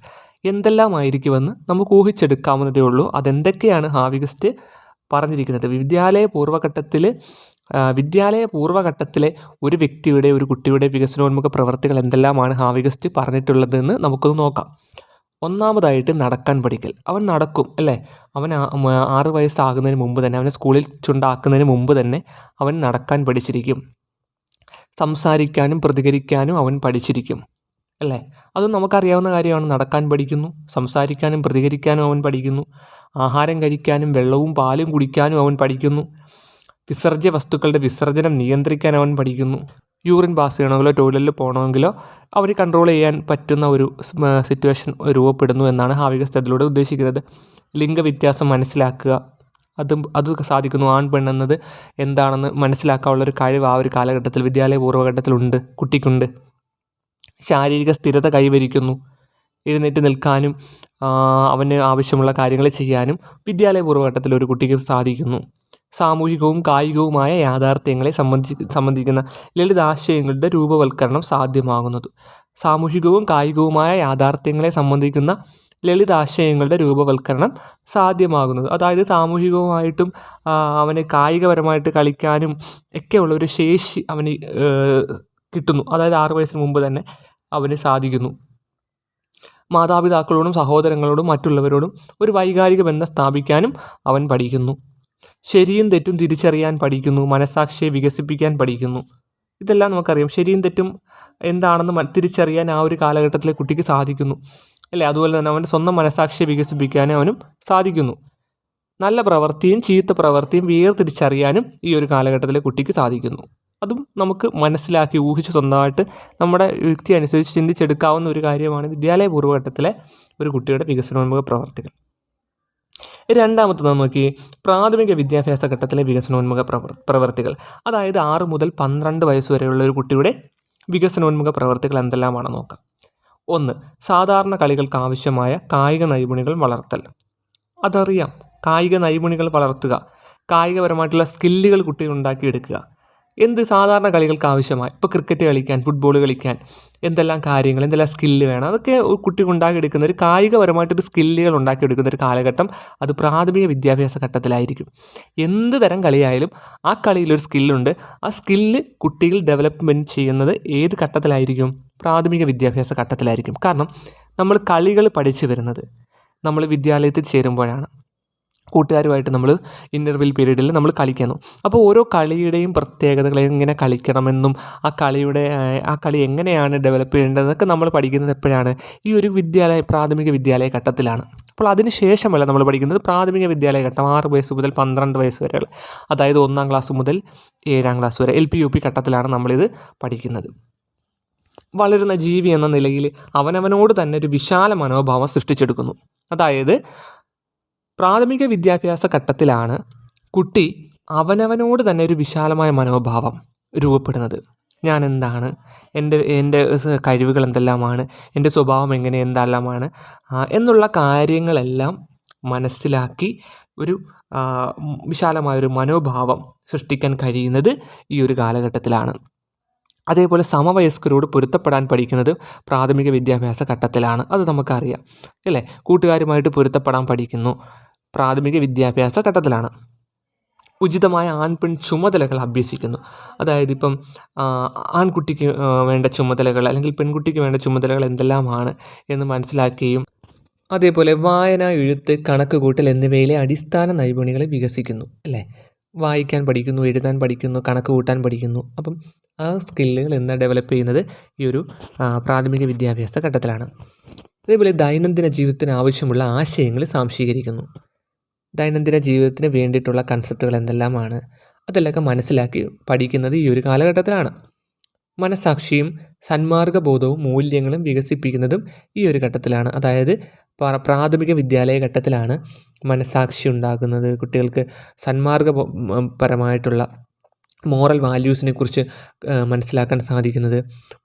എന്തെല്ലാമായിരിക്കുമെന്ന് നമുക്ക് ഊഹിച്ചെടുക്കാവുന്നതേ ഉള്ളൂ. അതെന്തൊക്കെയാണ് ഹാർവി ഗസ്റ്റ് പറഞ്ഞിരിക്കുന്നത്. വിദ്യാലയ പൂർവ്വഘട്ടത്തിലെ ഒരു കുട്ടിയുടെ വികസനോന്മുഖ പ്രവർത്തികൾ എന്തെല്ലാമാണ് ഹാർവി ഗസ്റ്റ് പറഞ്ഞിട്ടുള്ളതെന്ന് നമുക്കൊന്ന് നോക്കാം. ഒന്നാമതായിട്ട് നടക്കാൻ പഠിക്കൽ. അവൻ നടക്കും അല്ലേ? അവൻ 6 വയസ്സാകുന്നതിന് മുമ്പ് തന്നെ, അവനെ സ്കൂളിൽ കൊണ്ടാക്കുന്നതിന് മുമ്പ് തന്നെ അവൻ നടക്കാൻ പഠിച്ചിരിക്കും. സംസാരിക്കാനും പ്രതികരിക്കാനും അവൻ പഠിച്ചിരിക്കും അല്ലേ? അതും നമുക്കറിയാവുന്ന കാര്യമാണ്. നടക്കാൻ പഠിക്കുന്നു, സംസാരിക്കാനും പ്രതികരിക്കാനും അവൻ പഠിക്കുന്നു, ആഹാരം കഴിക്കാനും വെള്ളവും പാലും കുടിക്കാനും അവൻ പഠിക്കുന്നു, വിസർജ്യ വസ്തുക്കളുടെ വിസർജനം നിയന്ത്രിക്കാൻ അവൻ പഠിക്കുന്നു, യൂറിൻ പാസ് ചെയ്യണമെങ്കിലോ ടോയ്ലറ്റിൽ പോകണമെങ്കിലോ അവന് കൺട്രോൾ ചെയ്യാൻ പറ്റുന്ന ഒരു സിറ്റുവേഷൻ രൂപപ്പെടുന്നു എന്നാണ് ഹാവികസ്ഥത്തിലൂടെ ഉദ്ദേശിക്കുന്നത്. ലിംഗവ്യത്യാസം മനസ്സിലാക്കുക, അത് സാധിക്കുന്നു. ആൺ പെണ്ണെന്നത് എന്താണെന്ന് മനസ്സിലാക്കാനുള്ളൊരു കഴിവ് ആ ഒരു കാലഘട്ടത്തിൽ, വിദ്യാലയ പൂർവ്വഘട്ടത്തിലുണ്ട്, കുട്ടിക്കുണ്ട്. ശാരീരിക സ്ഥിരത കൈവരിക്കുന്നു. എഴുന്നേറ്റ് നിൽക്കാനും അവന് ആവശ്യമുള്ള കാര്യങ്ങൾ ചെയ്യാനും വിദ്യാലയ പൂർവ്വഘട്ടത്തിൽ ഒരു കുട്ടിക്ക് സാധിക്കുന്നു. സാമൂഹികവും കായികവുമായ യാഥാർത്ഥ്യങ്ങളെ സംബന്ധിക്കുന്ന ലളിതാശയങ്ങളുടെ രൂപവൽക്കരണം സാധ്യമാകുന്നത്. സാമൂഹികവും കായികവുമായ യാഥാർത്ഥ്യങ്ങളെ സംബന്ധിക്കുന്ന ലളിതാശയങ്ങളുടെ രൂപവൽക്കരണം സാധ്യമാകുന്നത്. അതായത് സാമൂഹികവുമായിട്ടും അവന് കായികപരമായിട്ട് കളിക്കാനും ഒക്കെയുള്ള ഒരു ശേഷി അവന് കിട്ടുന്നു. അതായത് 6 വയസ്സിന് മുമ്പ് തന്നെ അവന് സാധിക്കുന്നു. മാതാപിതാക്കളോടും സഹോദരങ്ങളോടും മറ്റുള്ളവരോടും ഒരു വൈകാരിക ബന്ധം സ്ഥാപിക്കാനും അവൻ പഠിക്കുന്നു. ശരിയും തെറ്റും തിരിച്ചറിയാൻ പഠിക്കുന്നു. മനസാക്ഷിയെ വികസിപ്പിക്കാൻ പഠിക്കുന്നു. ഇതെല്ലാം നമുക്കറിയാം. ശരിയും തെറ്റും എന്താണെന്ന് തിരിച്ചറിയാൻ ആ ഒരു കാലഘട്ടത്തിലെ കുട്ടിക്ക് സാധിക്കുന്നു അല്ലേ? അതുപോലെ തന്നെ അവൻ്റെ സ്വന്തം മനസാക്ഷിയെ വികസിപ്പിക്കാനും അവനും സാധിക്കുന്നു. നല്ല പ്രവൃത്തിയും ചീത്ത പ്രവൃത്തിയും വേർതിരിച്ചറിയാനും ഈ ഒരു കാലഘട്ടത്തിലെ കുട്ടിക്ക് സാധിക്കുന്നു. അതും നമുക്ക് മനസ്സിലാക്കി ഊഹിച്ച് സ്വന്തമായിട്ട് നമ്മുടെ യുക്തി അനുസരിച്ച് ചിന്തിച്ചെടുക്കാവുന്ന ഒരു കാര്യമാണ് വിദ്യാലയ പൂർവ്വഘട്ടത്തിലെ ഒരു കുട്ടിയുടെ വികസനോന്മുഖ പ്രവർത്തികൾ. രണ്ടാമത്തത് നോക്കി, പ്രാഥമിക വിദ്യാഭ്യാസ ഘട്ടത്തിലെ വികസനോന്മുഖ പ്രവർത്തികൾ. അതായത് 6 മുതൽ 12 വയസ്സ് വരെയുള്ള ഒരു കുട്ടിയുടെ വികസനോന്മുഖ പ്രവർത്തികൾ എന്തെല്ലാമാണെന്ന് നോക്കാം. 1. സാധാരണ കളികൾക്ക് ആവശ്യമായ കായിക നൈപുണികൾ വളർത്തൽ. അതറിയാം, കായിക നൈപുണികൾ വളർത്തുക, കായികപരമായിട്ടുള്ള സ്കില്ലുകൾ കുട്ടികൾ ഉണ്ടാക്കിയെടുക്കുക. എന്ത് സാധാരണ കളികൾക്ക് ആവശ്യമായി, ഇപ്പോൾ ക്രിക്കറ്റ് കളിക്കാൻ, ഫുട്ബോൾ കളിക്കാൻ എന്തെല്ലാം കാര്യങ്ങൾ, എന്തെല്ലാം സ്കില്ല് വേണം, അതൊക്കെ കുട്ടികൾ ഉണ്ടാക്കിയെടുക്കുന്ന ഒരു കായികപരമായിട്ടൊരു സ്കില്ലുകൾ ഉണ്ടാക്കിയെടുക്കുന്ന ഒരു കാലഘട്ടം അത് പ്രാഥമിക വിദ്യാഭ്യാസ ഘട്ടത്തിലായിരിക്കും. എന്ത് തരം കളിയായാലും ആ കളിയിലൊരു സ്കില്ലുണ്ട്. ആ സ്കില്ല് കുട്ടികൾ ഡെവലപ്മെൻറ്റ് ചെയ്യുന്നത് ഏത് ഘട്ടത്തിലായിരിക്കും? പ്രാഥമിക വിദ്യാഭ്യാസ ഘട്ടത്തിലായിരിക്കും. കാരണം നമ്മൾ കളികൾ പഠിച്ചു വരുന്നത് നമ്മൾ വിദ്യാലയത്തിൽ ചേരുമ്പോഴാണ്. കൂട്ടുകാരുമായിട്ട് നമ്മൾ ഇൻ്റർവെൽ പീരീഡിൽ നമ്മൾ കളിക്കുന്നു. അപ്പോൾ ഓരോ കളിയുടെയും പ്രത്യേകതകൾ, എങ്ങനെ കളിക്കണമെന്നും ആ കളി എങ്ങനെയാണ് ഡെവലപ്പ് ചെയ്യേണ്ടതെന്നൊക്കെ നമ്മൾ പഠിക്കുന്നത് എപ്പോഴാണ്? ഈ ഒരു പ്രാഥമിക വിദ്യാലയ ഘട്ടത്തിലാണ്. അപ്പോൾ അതിന് ശേഷമല്ല നമ്മൾ പഠിക്കുന്നത് പ്രാഥമിക വിദ്യാലയ ഘട്ടം 6 വയസ്സ് മുതൽ 12 വയസ്സ് വരെയുള്ള, അതായത് 1-ാം ക്ലാസ് മുതൽ 7-ാം ക്ലാസ് വരെ LP UP ഘട്ടത്തിലാണ് നമ്മളിത് പഠിക്കുന്നത്. വളരുന്ന ജീവി എന്ന നിലയിൽ അവനവനോട് തന്നെ ഒരു വിശാല മനോഭാവം സൃഷ്ടിച്ചെടുക്കുന്നു. അതായത് പ്രാഥമിക വിദ്യാഭ്യാസ ഘട്ടത്തിലാണ് കുട്ടി അവനവനോട് തന്നെ ഒരു വിശാലമായ മനോഭാവം രൂപപ്പെടുന്നത്. ഞാൻ എന്താണ്, എൻ്റെ കഴിവുകൾ എന്തെല്ലാമാണ്, എൻ്റെ സ്വഭാവം എന്തെല്ലാമാണ് എന്നുള്ള കാര്യങ്ങളെല്ലാം മനസ്സിലാക്കി ഒരു വിശാലമായൊരു മനോഭാവം സൃഷ്ടിക്കാൻ കഴിയുന്നത് ഈ ഒരു കാലഘട്ടത്തിലാണ്. അതേപോലെ സമവയസ്കരോട് പൊരുത്തപ്പെടാൻ പഠിക്കുന്നത് പ്രാഥമിക വിദ്യാഭ്യാസ ഘട്ടത്തിലാണ്. അത് നമുക്കറിയാം അല്ലേ? കൂട്ടുകാരുമായിട്ട് പൊരുത്തപ്പെടാൻ പഠിക്കുന്നു പ്രാഥമിക വിദ്യാഭ്യാസ ഘട്ടത്തിലാണ്. ഉചിതമായ ആൺപെൺ ചുമതലകൾ അഭ്യസിക്കുന്നു. അതായത് ഇപ്പം ആൺകുട്ടിക്ക് വേണ്ട ചുമതലകൾ അല്ലെങ്കിൽ പെൺകുട്ടിക്ക് വേണ്ട ചുമതലകൾ എന്തെല്ലാമാണ് എന്ന് മനസ്സിലാക്കുകയും അതേപോലെ വായന, എഴുത്ത്, കണക്ക് കൂട്ടൽ എന്നിവയിലെ അടിസ്ഥാന നൈപുണ്യങ്ങളെ വികസിക്കുന്നു അല്ലേ? വായിക്കാൻ പഠിക്കുന്നു, എഴുതാൻ പഠിക്കുന്നു, കണക്ക് കൂട്ടാൻ പഠിക്കുന്നു. അപ്പം ആ സ്കില്ലുകൾ ഡെവലപ്പ് ചെയ്യുന്നത് ഈ ഒരു പ്രാഥമിക വിദ്യാഭ്യാസ ഘട്ടത്തിലാണ്. അതേപോലെ ദൈനംദിന ജീവിതത്തിന് ആവശ്യമുള്ള ആശയങ്ങൾ സ്വാംശീകരിക്കുന്നു. ദൈനംദിന ജീവിതത്തിന് വേണ്ടിയിട്ടുള്ള കൺസെപ്റ്റുകൾ എന്തെല്ലാമാണ് അതെല്ലാം മനസ്സിലാക്കി പഠിക്കുന്നത് ഈ ഒരു കാലഘട്ടത്തിലാണ്. മനസാക്ഷിയും സന്മാർഗബോധവും മൂല്യങ്ങളും വികസിപ്പിക്കുന്നതും ഈ ഒരു ഘട്ടത്തിലാണ്. അതായത് പ്രാഥമിക വിദ്യാലയ ഘട്ടത്തിലാണ് മനസാക്ഷി ഉണ്ടാകുന്നത്, കുട്ടികൾക്ക് സന്മാർഗപരമായിട്ടുള്ള മോറൽ വാല്യൂസിനെ കുറിച്ച് മനസ്സിലാക്കാൻ സാധിക്കുന്നത്,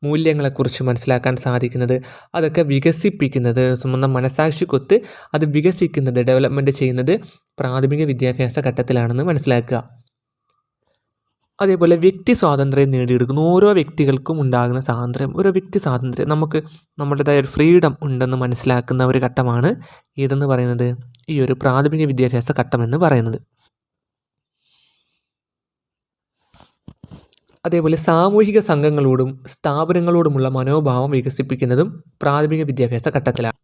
മൂല്യങ്ങളെക്കുറിച്ച് മനസ്സിലാക്കാൻ സാധിക്കുന്നത്, അതൊക്കെ വികസിപ്പിക്കുന്നത്, സ്വന്തം മനസാക്ഷിക്കൊത്ത് അത് വികസിക്കുന്നത്, ഡെവലപ്മെൻറ്റ് ചെയ്യുന്നത് പ്രാഥമിക വിദ്യാഭ്യാസ ഘട്ടത്തിലാണെന്ന് മനസ്സിലാക്കുക. അതേപോലെ വ്യക്തി സ്വാതന്ത്ര്യം നേടിയെടുക്കുന്നു. ഓരോ വ്യക്തികൾക്കും ഉണ്ടാകുന്ന സ്വാതന്ത്ര്യം, ഓരോ വ്യക്തി സ്വാതന്ത്ര്യം, നമുക്ക് നമ്മുടേതായ ഒരു ഫ്രീഡം ഉണ്ടെന്ന് മനസ്സിലാക്കുന്ന ഒരു ഘട്ടമാണ് ഏതെന്ന് പറയുന്നത് ഈ ഒരു പ്രാഥമിക വിദ്യാഭ്യാസ ഘട്ടമെന്ന് പറയുന്നത്. അതേപോലെ സാമൂഹിക സംഘങ്ങളോടും സ്ഥാപനങ്ങളോടുമുള്ള മനോഭാവം വികസിപ്പിക്കുന്നതും പ്രാഥമിക വിദ്യാഭ്യാസ ഘട്ടത്തിലാണ്.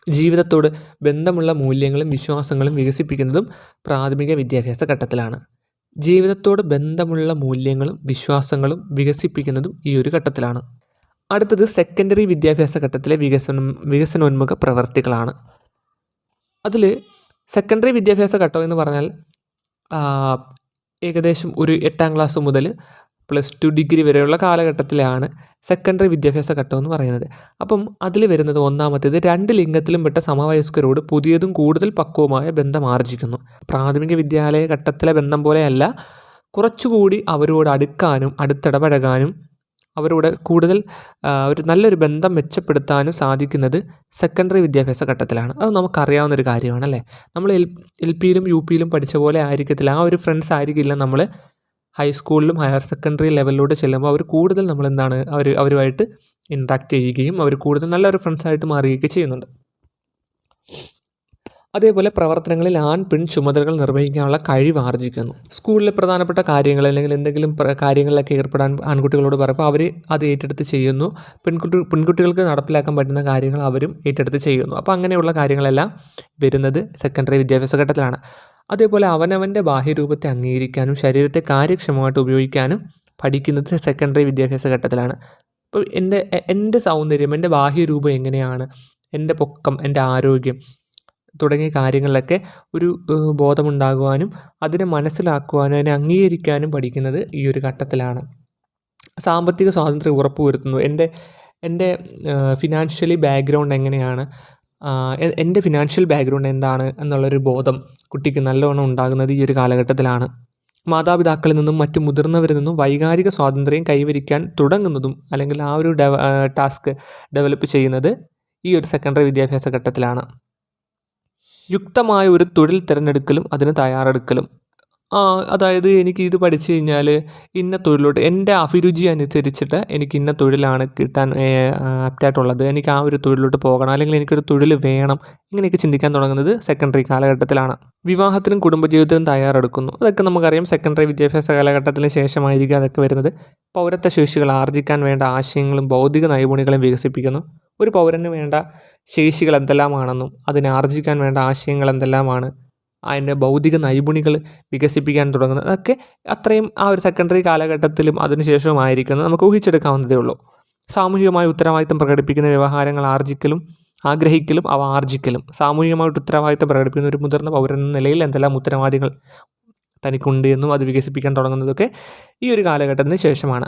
ജീവിതത്തോട് ബന്ധമുള്ള മൂല്യങ്ങളും വിശ്വാസങ്ങളും വികസിപ്പിക്കുന്നതും പ്രാഥമിക വിദ്യാഭ്യാസ ഘട്ടത്തിലാണ്. ജീവിതത്തോട് ബന്ധമുള്ള മൂല്യങ്ങളും വിശ്വാസങ്ങളും വികസിപ്പിക്കുന്നതും ഈ ഒരു ഘട്ടത്തിലാണ്. അടുത്തത് സെക്കൻഡറി വിദ്യാഭ്യാസ ഘട്ടത്തിലെ വികസനോന്മുഖ പ്രവർത്തികളാണ്. അതിൽ സെക്കൻഡറി വിദ്യാഭ്യാസ ഘട്ടം എന്ന് പറഞ്ഞാൽ ഏകദേശം ഒരു 8ാം ക്ലാസ് മുതൽ +2 ഡിഗ്രി വരെയുള്ള കാലഘട്ടത്തിലാണ് സെക്കൻഡറി വിദ്യാഭ്യാസ ഘട്ടം എന്ന് പറയുന്നത്. അപ്പം അതിൽ വരുന്നത് ഒന്നാമത്തേത് 2 ലിംഗത്തിലും പെട്ട സമവയസ്കരോട് പുതിയതും കൂടുതൽ പക്വമായ ബന്ധം ആർജിക്കുന്നു. പ്രാഥമിക വിദ്യാലയ ഘട്ടത്തിലെ ബന്ധം പോലെയല്ല, കുറച്ചുകൂടി അവരോട് അടുക്കാനും അടുത്തിടപഴകാനും അവരോട് കൂടുതൽ ഒരു നല്ലൊരു ബന്ധം മെച്ചപ്പെടുത്താനും സാധിക്കുന്നത് സെക്കൻഡറി വിദ്യാഭ്യാസ ഘട്ടത്തിലാണ്. അത് നമുക്കറിയാവുന്നൊരു കാര്യമാണ് അല്ലേ. നമ്മൾ എൽ പിയിലും യു പിയിലും പഠിച്ച പോലെ ആയിരിക്കത്തില്ല, ആ ഒരു ഫ്രണ്ട്സ് ആയിരിക്കില്ല നമ്മൾ ഹൈസ്കൂളിലും ഹയർ സെക്കൻഡറി ലെവലിലൂടെ ചെല്ലുമ്പോൾ അവർ കൂടുതൽ നമ്മളെന്താണ് അവരുമായിട്ട് ഇൻട്രാക്ട് ചെയ്യുകയും അവർ കൂടുതൽ നല്ലൊരു ഫ്രണ്ട്സായിട്ട് മാറുകയൊക്കെ ചെയ്യുന്നുണ്ട്. അതേപോലെ പ്രവർത്തനങ്ങളിൽ ആൺ പെൺ ചുമതലകൾ നിർവഹിക്കാനുള്ള കഴിവ് ആർജിക്കുന്നു. സ്കൂളിലെ പ്രധാനപ്പെട്ട കാര്യങ്ങൾ അല്ലെങ്കിൽ എന്തെങ്കിലും കാര്യങ്ങളിലൊക്കെ ഏർപ്പെടാൻ ആൺകുട്ടികളോട് പറയുമ്പോൾ അവർ അത് ഏറ്റെടുത്ത് ചെയ്യുന്നു. പെൺകുട്ടികൾക്ക് നടപ്പിലാക്കാൻ പറ്റുന്ന കാര്യങ്ങൾ അവരും ഏറ്റെടുത്ത് ചെയ്യുന്നു. അപ്പോൾ അങ്ങനെയുള്ള കാര്യങ്ങളെല്ലാം വരുന്നത് സെക്കൻഡറി വിദ്യാഭ്യാസ ഘട്ടത്തിലാണ്. അതേപോലെ അവനവൻ്റെ ബാഹ്യരൂപത്തെ അംഗീകരിക്കാനും ശരീരത്തെ കാര്യക്ഷമമായിട്ട് ഉപയോഗിക്കാനും പഠിക്കുന്നത് സെക്കൻഡറി വിദ്യാഭ്യാസ ഘട്ടത്തിലാണ്. അപ്പോൾ എൻ്റെ സൗന്ദര്യം, എൻ്റെ ബാഹ്യരൂപം എങ്ങനെയാണ്, എൻ്റെ പൊക്കം, എൻ്റെ ആരോഗ്യം തുടങ്ങിയ കാര്യങ്ങളിലൊക്കെ ഒരു ബോധമുണ്ടാകുവാനും അതിനെ മനസ്സിലാക്കുവാനും അതിനെ അംഗീകരിക്കാനും പഠിക്കുന്നത് ഈ ഒരു ഘട്ടത്തിലാണ്. സാമ്പത്തിക സ്വാതന്ത്ര്യം ഉറപ്പുവരുത്തുന്നു. എൻ്റെ ഫിനാൻഷ്യലി ബാക്ക്ഗ്രൗണ്ട് എങ്ങനെയാണ്, എൻ്റെ ഫിനാൻഷ്യൽ ബാക്ക്ഗ്രൗണ്ട് എന്താണ് എന്നുള്ളൊരു ബോധം കുട്ടിക്ക് നല്ലവണ്ണം ഉണ്ടാകുന്നത് ഈ ഒരു കാലഘട്ടത്തിലാണ്. മാതാപിതാക്കളിൽ നിന്നും മറ്റു മുതിർന്നവരിൽ നിന്നും വൈകാരിക സ്വാതന്ത്ര്യം കൈവരിക്കാൻ തുടങ്ങുന്നതും അല്ലെങ്കിൽ ആ ഒരു ടാസ്ക് ഡെവലപ്പ് ചെയ്യുന്നത് ഈ ഒരു സെക്കൻഡറി വിദ്യാഭ്യാസ ഘട്ടത്തിലാണ്. യുക്തമായ ഒരു തൊഴിൽ തിരഞ്ഞെടുക്കലും അതിന് തയ്യാറെടുക്കലും. അതായത് എനിക്ക് ഇത് പഠിച്ചു കഴിഞ്ഞാൽ ഇന്ന തൊഴിലോട്ട് എൻ്റെ അഭിരുചി അനുസരിച്ചിട്ട് എനിക്ക് ഇന്ന തൊഴിലാണ് കിട്ടാൻ ആപ്റ്റായിട്ടുള്ളത്, എനിക്ക് ആ ഒരു തൊഴിലോട്ട് പോകണം, അല്ലെങ്കിൽ എനിക്കൊരു തൊഴിൽ വേണം, ഇങ്ങനെയൊക്കെ ചിന്തിക്കാൻ തുടങ്ങുന്നത് സെക്കൻഡറി കാലഘട്ടത്തിലാണ്. വിവാഹത്തിനും കുടുംബജീവിതത്തിനും തയ്യാറെടുക്കുന്നു. അതൊക്കെ നമുക്കറിയാം സെക്കൻഡറി വിദ്യാഭ്യാസ കാലഘട്ടത്തിന് ശേഷമായിരിക്കും അതൊക്കെ വരുന്നത്. പൗരത്വ ശേഷികൾ ആർജിക്കാൻ വേണ്ട ആശയങ്ങളും ഭൗതിക നൈപുണ്യങ്ങളും വികസിപ്പിക്കുന്നു. ഒരു പൗരന് വേണ്ട ശേഷികൾ എന്തെല്ലാമാണെന്നും അതിനെ ആർജിക്കാൻ വേണ്ട ആശയങ്ങൾ എന്തെല്ലാമാണ്, അതിൻ്റെ ഭൗതിക നൈപുണികൾ വികസിപ്പിക്കാൻ തുടങ്ങുന്നത് അതൊക്കെ അത്രയും ആ ഒരു സെക്കൻഡറി കാലഘട്ടത്തിലും അതിനുശേഷവുമായിരിക്കുന്നത് നമുക്ക് ഊഹിച്ചെടുക്കാവുന്നതേ ഉള്ളൂ. സാമൂഹികമായ ഉത്തരവാദിത്തം പ്രകടിപ്പിക്കുന്ന വ്യവഹാരങ്ങൾ ആഗ്രഹിക്കലും അവ ആർജിക്കലും. സാമൂഹികമായിട്ട് ഉത്തരവാദിത്തം പ്രകടിപ്പിക്കുന്ന ഒരു മുതിർന്ന പൗരൻ എന്ന നിലയിൽ എന്തെല്ലാം ഉത്തരവാദികൾ തനിക്കുണ്ട് എന്നും അത് വികസിപ്പിക്കാൻ തുടങ്ങുന്നതൊക്കെ ഈ ഒരു കാലഘട്ടത്തിന് ശേഷമാണ്.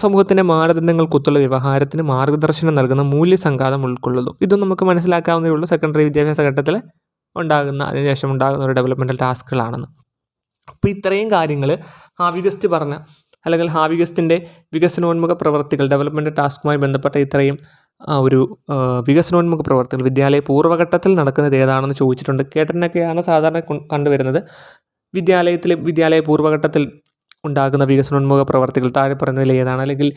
സമൂഹത്തിൻ്റെ മാനദണ്ഡങ്ങൾക്കൊത്തുള്ള വ്യവഹാരത്തിന് മാർഗദർശനം നൽകുന്ന മൂല്യസംഘാതം ഉൾക്കൊള്ളുന്നു. ഇതും നമുക്ക് മനസ്സിലാക്കാവുന്നതേ ഉള്ളൂ സെക്കൻഡറി വിദ്യാഭ്യാസ ഘട്ടത്തിൽ അതിനുശേഷം ഉണ്ടാകുന്ന ഒരു ഡെവലപ്മെൻറ്റൽ ടാസ്കുകളാണെന്ന്. അപ്പോൾ ഇത്രയും കാര്യങ്ങൾ ഹാവിഗസ്റ്റ് പറഞ്ഞ അല്ലെങ്കിൽ ഹാവിഗസ്റ്റിൻ്റെ വികസനോന്മുഖ പ്രവർത്തികൾ ഡെവലപ്മെൻറ്റ് ടാസ്കുമായി ബന്ധപ്പെട്ട ഇത്രയും ഒരു വികസനോന്മുഖ പ്രവർത്തികൾ വിദ്യാലയ പൂർവ്വഘട്ടത്തിൽ നടക്കുന്നത് ഏതാണെന്ന് ചോദിച്ചിട്ടുണ്ട്. കേട്ടനൊക്കെയാണ് സാധാരണ കണ്ടുവരുന്നത്. വിദ്യാലയ പൂർവ്വഘട്ടത്തിൽ ഉണ്ടാകുന്ന വികസനോന്മുഖ പ്രവർത്തികൾ താഴെ പറയുന്നതിൽ ഏതാണ്, അല്ലെങ്കിൽ